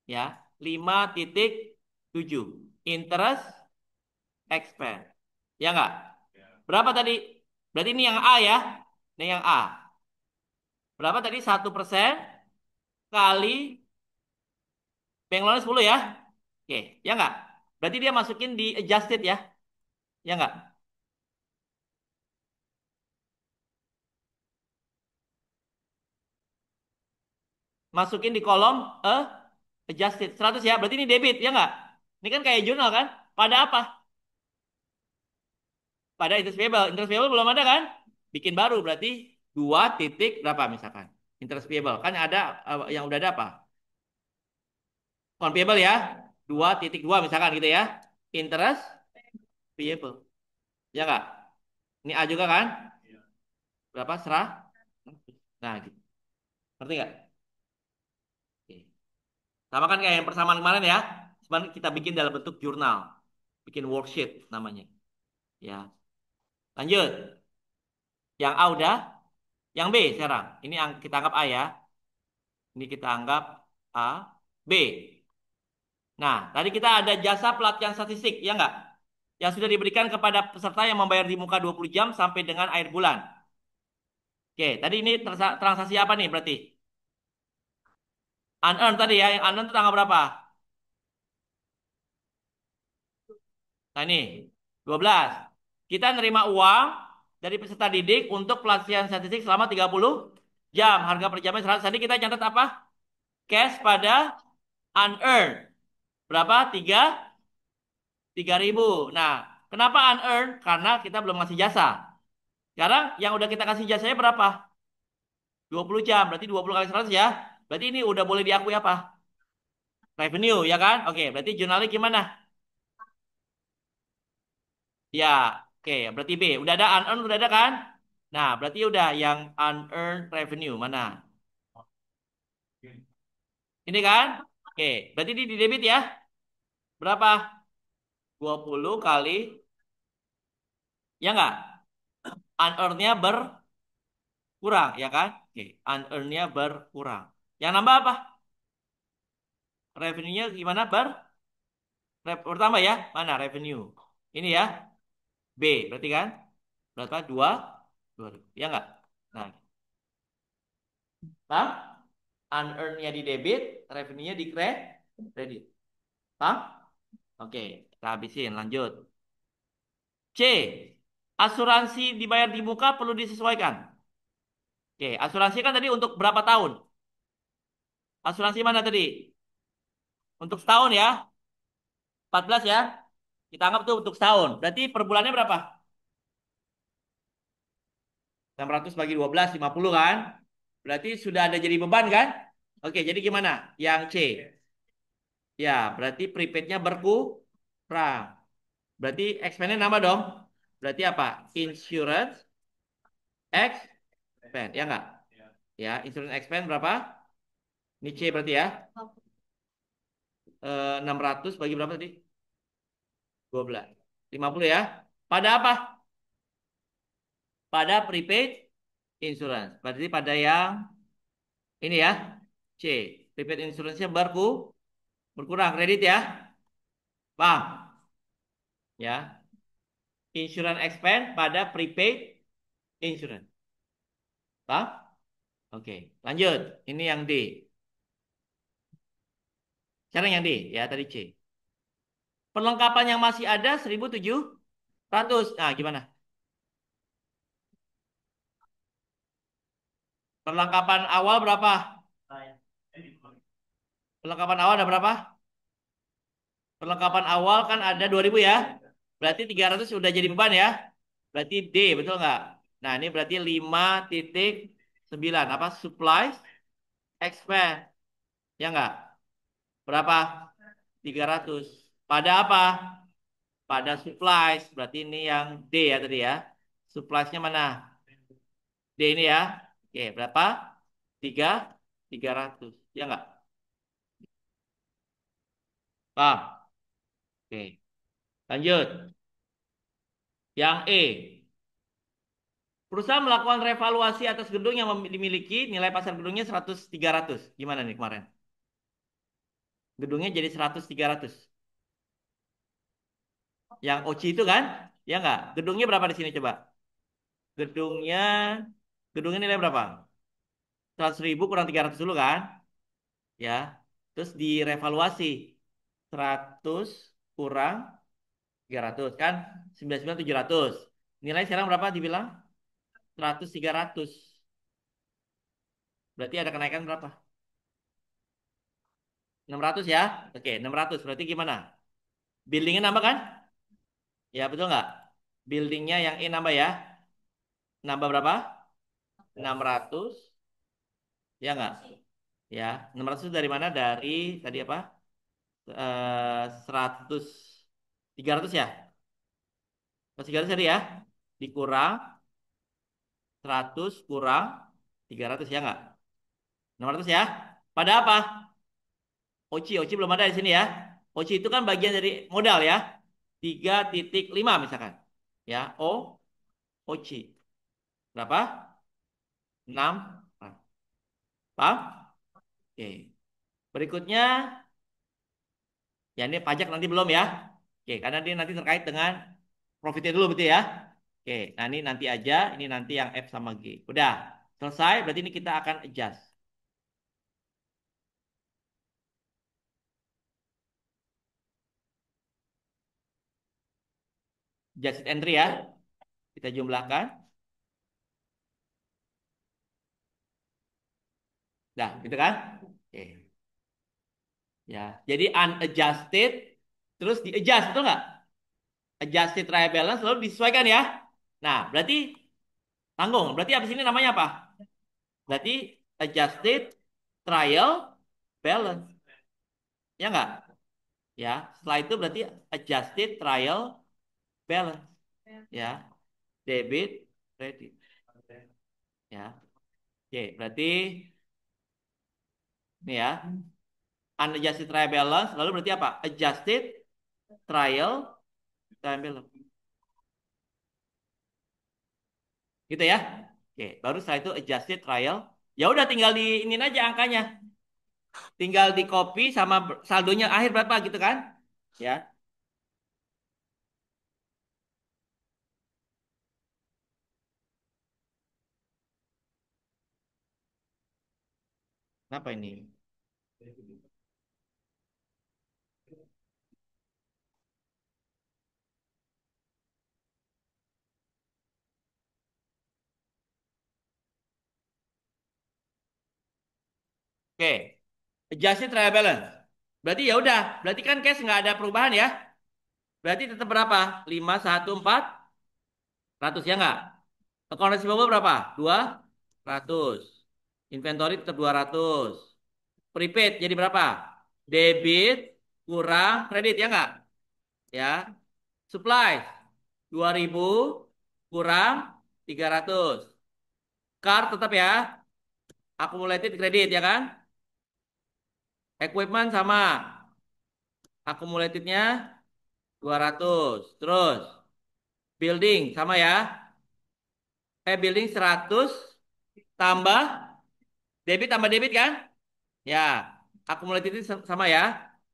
Speaker 1: Ya, 5,7. Interest expense. Ya nggak? Berapa tadi? Berarti ini yang A ya. Ini yang A. Berapa tadi? 1% kali bank loan 10 ya. Oke, ya nggak? Berarti dia masukin di adjusted ya. Ya nggak? Masukin di kolom adjusted. 100 ya. Berarti ini debit ya nggak? Ini kan kayak jurnal kan? Pada apa? Pada interest payable. Interest payable belum ada kan? Bikin baru berarti 2 titik berapa misalkan? Interest payable. Kan ada yang udah ada apa? Account payable ya. 2,2 misalkan gitu ya. Interest payable. Ya nggak? Ini A juga kan? Berapa? Serah? Nah, gitu. Ngerti nggak? Oke. Sama kan kayak yang persamaan kemarin ya. Cuman kita bikin dalam bentuk jurnal. Bikin worksheet namanya. Ya. Lanjut. Yang A udah. Yang B sekarang. Ini kita anggap A ya. Ini kita anggap A. B. Nah, tadi kita ada jasa pelatihan statistik, ya nggak? Yang sudah diberikan kepada peserta yang membayar di muka 20 jam sampai dengan akhir bulan. Oke, tadi ini transaksi apa nih berarti? Unearned tadi ya, yang unearned itu tanggal berapa? Nah ini, 12. Kita nerima uang dari peserta didik untuk pelatihan statistik selama 30 jam. Harga per jamnya 100. Tadi kita catat apa? Cash pada unearned. Berapa? 3.000. Nah, kenapa unearned? Karena kita belum ngasih jasa. Sekarang yang udah kita kasih jasanya berapa? 20 jam. Berarti 20 kali 100 ya. Berarti ini udah boleh diakui apa? Revenue, ya kan? Oke, berarti jurnalnya gimana? Ya, oke, berarti B. Udah ada unearned, udah ada kan? Nah, berarti udah yang unearned revenue mana? Ini kan? Oke, berarti ini di debit ya. Berapa? 20 kali, ya enggak? Unearned-nya berkurang, ya kan? Oke, unearned-nya berkurang. Yang nambah apa? Revenue-nya gimana? Pertama ya, mana revenue? Ini ya, B, berarti kan? Berapa? 2, ya enggak? Nah, paham? Unearned-nya di debit, revenue-nya di kredit. Paham? Oke, kita habisin, lanjut. C. Asuransi dibayar di muka perlu disesuaikan. Oke, asuransi kan tadi untuk berapa tahun? Asuransi mana tadi? Untuk setahun ya, 14 ya. Kita anggap tuh untuk setahun. Berarti per bulannya berapa? 600 bagi 12, 50 kan? Berarti sudah ada jadi beban kan? Oke, jadi gimana? Yang C. Ya, berarti prepaid-nya berkurang. Berarti expense-nya nambah dong. Berarti apa? Insurance expense, ya enggak? Ya, insurance expense berapa? Ini C berarti ya. 600 bagi berapa tadi? 12. 50 ya. Pada apa? Pada prepaid insurance. Berarti pada yang ini ya. C. Prepaid insurance-nya berkurang kredit ya. Paham? Ya. Insurance expense pada prepaid insurance. Paham? Oke. Lanjut. Ini yang D. Sekarang yang D ya tadi C. Perlengkapan yang masih ada 1.700. Nah, gimana? Perlengkapan awal berapa? Perlengkapan awal ada berapa? Perlengkapan awal kan ada 2.000 ya. Berarti 300 sudah jadi beban ya. Berarti D, betul nggak? Nah, ini berarti 5,9. Apa? Supply expense. Ya nggak? Berapa? 300. Pada apa? Pada supplies. Berarti ini yang D ya tadi ya. Suppliesnya mana? D ini ya. Oke, berapa? 3, 300. Ya nggak? Paham? Oke. Lanjut. Yang E. Perusahaan melakukan revaluasi atas gedung yang dimiliki nilai pasar gedungnya 100, 300. Gimana nih kemarin? Gedungnya jadi 100, 300. Yang OC itu kan? Ya nggak? Gedungnya berapa di sini coba? Gedungnya, gedungnya nilai berapa? 100.000 kurang 300 dulu kan? Ya. Terus direvaluasi. 100 kurang 300 kan? 99.700. Nilai sekarang berapa dibilang? 100, 300. Berarti ada kenaikan berapa? 600 ya? Oke, 600. Berarti gimana? Buildingnya nambah kan? Ya betul nggak? Buildingnya yang E nambah ya? Nambah berapa? 600. Ya nggak? Ya, 600 dari mana? Dari tadi apa? 100. 300 ya? Pas 300 tadi ya? Dikurang 100 kurang 300 ya nggak? 600 ya? Pada apa? Oci, Oci belum ada di sini ya. Oci itu kan bagian dari modal ya. 3,5 misalkan. Ya, Oci. Berapa? 6. Paham? Oke. Berikutnya, ya ini pajak nanti belum ya. Oke, karena ini nanti terkait dengan profitnya dulu betul ya. Oke, nah ini nanti aja, ini nanti yang F sama G. Udah, selesai, berarti ini kita akan adjust. Just entry ya. Kita jumlahkan. Nah, gitu kan? Oke. Ya. Jadi unadjusted terus di-adjust, betul nggak? Adjusted trial balance lalu disesuaikan ya. Nah, berarti tanggung. Berarti habis ini namanya apa? Berarti adjusted trial balance. Ya nggak? Ya. Setelah itu berarti adjusted trial balance. Ya. Debit, credit. Ya. Oke, berarti ini ya. Unadjusted trial balance lalu berarti apa? Adjusted trial balance. Gitu ya. Oke, baru setelah itu adjusted trial. Ya udah tinggal di ini aja angkanya. Tinggal di copy sama saldonya akhir berapa gitu kan? Ya. Kenapa ini? Oke, adjusted trial balance. Berarti ya udah, berarti kan cash nggak ada perubahan ya. Berarti tetap berapa? 514 ratus ya nggak? Account receivable berapa? 200. Inventory tetap 200. Prepaid jadi berapa? Debit kurang kredit ya nggak? Ya. Supply 2000 kurang 300. Card tetap ya. Accumulated kredit ya kan? Equipment sama. Accumulatednya 200. Terus building sama ya. Building 100 tambah debit tambah debit kan? Ya. Accumulated itu sama ya.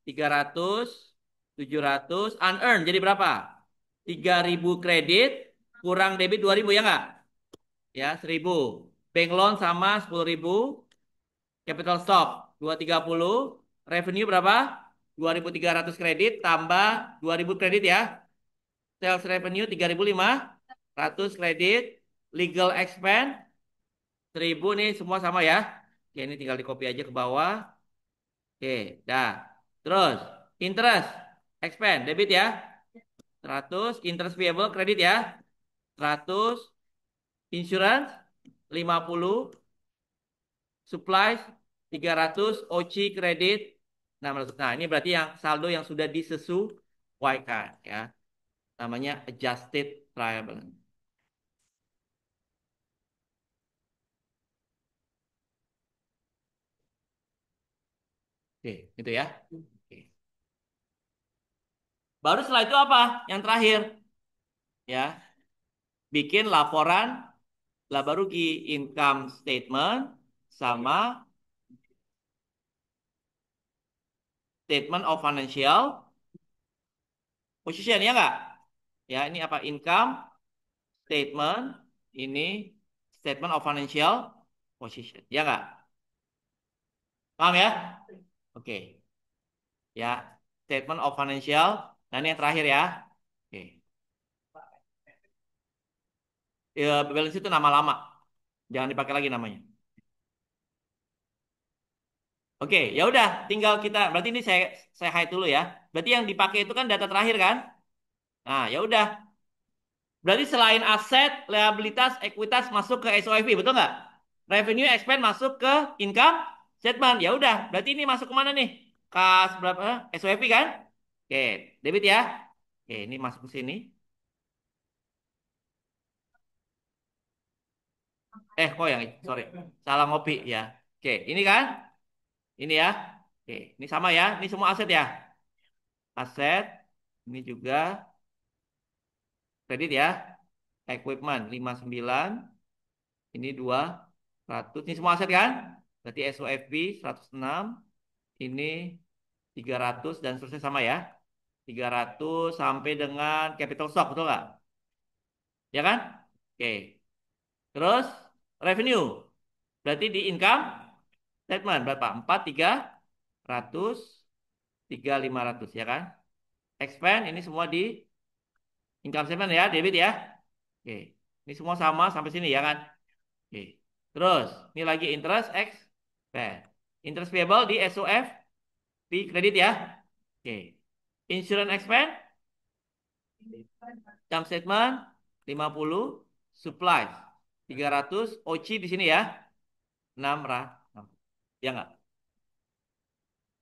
Speaker 1: 300, 700, unearned jadi berapa? 3000 kredit kurang debit 2000 ya nggak? Ya, 1000. Bank loan sama 10.000. Capital stock 230. Revenue berapa? 2.300 kredit tambah 2.000 kredit ya. Sales revenue 3.500 kredit. Legal expense 1.000 nih semua sama ya. Oke, ini tinggal di copy aja ke bawah. Oke, dah. Terus interest expense debit ya. 100. Interest payable kredit ya. 100. Insurance 50. Supplies 300, OC kredit 600. Nah, ini berarti yang saldo yang sudah disesuaikan ya. Namanya adjusted trial balance. Oke, itu ya. Oke. Baru setelah itu apa? Yang terakhir ya, bikin laporan laba rugi income statement sama statement of financial position ya enggak? Ya, ini apa? Income statement, ini statement of financial position. Ya enggak? Paham ya? Oke. Ya, statement of financial. Nah, ini yang terakhir ya. Oke. Ya, balance itu nama lama. Jangan dipakai lagi namanya. Oke, ya udah, tinggal kita. Berarti ini saya hide dulu ya. Berarti yang dipakai itu kan data terakhir kan? Nah, ya udah. Berarti selain aset, liabilitas, ekuitas masuk ke SOFI, betul nggak? Revenue expense masuk ke income statement. Ya udah, berarti ini masuk ke mana nih? Kas berapa? SOFI kan? Oke, debit ya. Oke, ini masuk ke sini. Kok yang itu? Sorry. Salah ngopi ya. Oke, ini kan? Ini ya. Oke, ini sama ya. Ini semua aset ya. Aset. Ini juga kredit ya. Equipment 59. Ini 200. Ini semua aset kan? Berarti SOFB 106. Ini 300 dan seterusnya sama ya. 300 sampai dengan capital stock, betul nggak? Ya kan? Oke. Terus revenue. Berarti di income statement berapa? 4.300, 3.500 ya kan? Expand ini semua di Income statement ya, debit ya. Oke. Ini semua sama sampai sini ya kan? Oke. Terus, ini lagi interest expense. Interest payable di SOF di kredit ya. Oke. Insurance expense, income statement 50, supplies 300, OC di sini ya. 600. Ya enggak?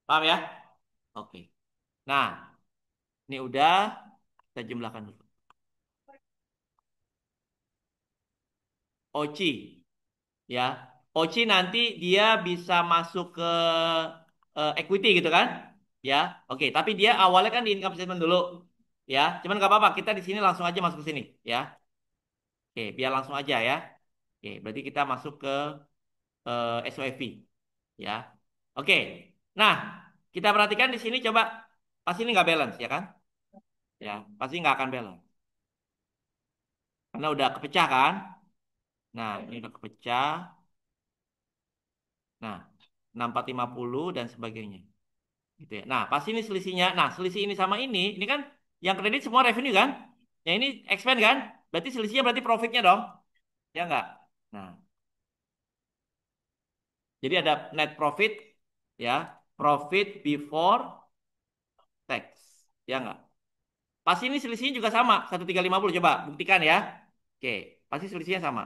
Speaker 1: Paham ya? Oke. Nah, ini udah kita jumlahkan dulu. OC ya. OC nanti dia bisa masuk ke equity gitu kan? Ya. Oke, tapi dia awalnya kan di income statement dulu. Ya, cuman nggak apa-apa, kita di sini langsung aja masuk ke sini ya. Oke, biar langsung aja ya. Oke, berarti kita masuk ke SOFV ya. Oke. Nah, kita perhatikan di sini coba pasti ini nggak balance ya kan? Ya, pasti nggak akan balance. Karena udah kepecah kan? Nah, ini udah kepecah. Nah, 6450 dan sebagainya. Gitu ya. Nah, pasti ini selisihnya. Nah, selisih ini sama ini kan yang kredit semua revenue kan? Yang ini expense kan? Berarti selisihnya berarti profitnya dong. Ya enggak? Nah, jadi ada net profit ya, profit before tax. Ya enggak? Pasti ini selisihnya juga sama, 1350 coba buktikan ya. Oke, pasti selisihnya sama.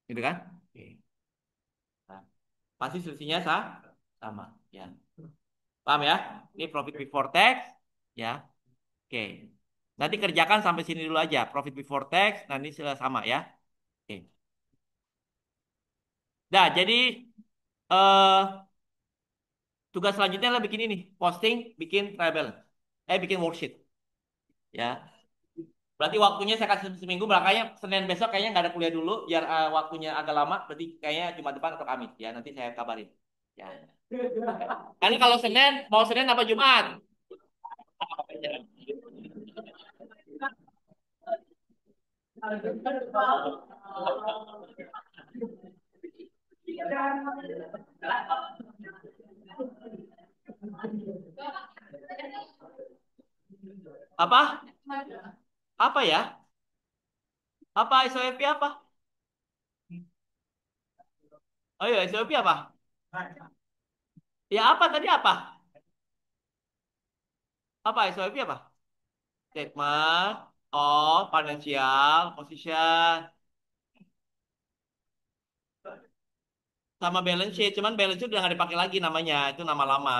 Speaker 1: Gitu kan? Oke. Nah, pasti selisihnya sama ya. Paham ya? Ini profit before tax ya. Oke. Nanti kerjakan sampai sini dulu aja. Profit before tax nanti sudah sama ya. Oke. Nah, jadi eh tugas selanjutnya adalah bikin ini, posting, bikin trial balance. Bikin worksheet ya. Berarti waktunya saya kasih seminggu, makanya Senin besok kayaknya nggak ada kuliah dulu, biar waktunya agak lama. Berarti kayaknya Jumat depan atau Kamis ya. Nanti saya kabarin. Ya. Karena kalau Senin mau Senin apa Jumat? Apa? Apa ya? Apa SOP apa? Oh iya, SOP apa? Ya apa tadi apa? Apa SOP apa? Statement of financial position sama balance sheet. Cuman balance sheet udah nggak dipakai lagi namanya. Itu nama lama.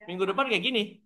Speaker 1: Minggu depan kayak gini.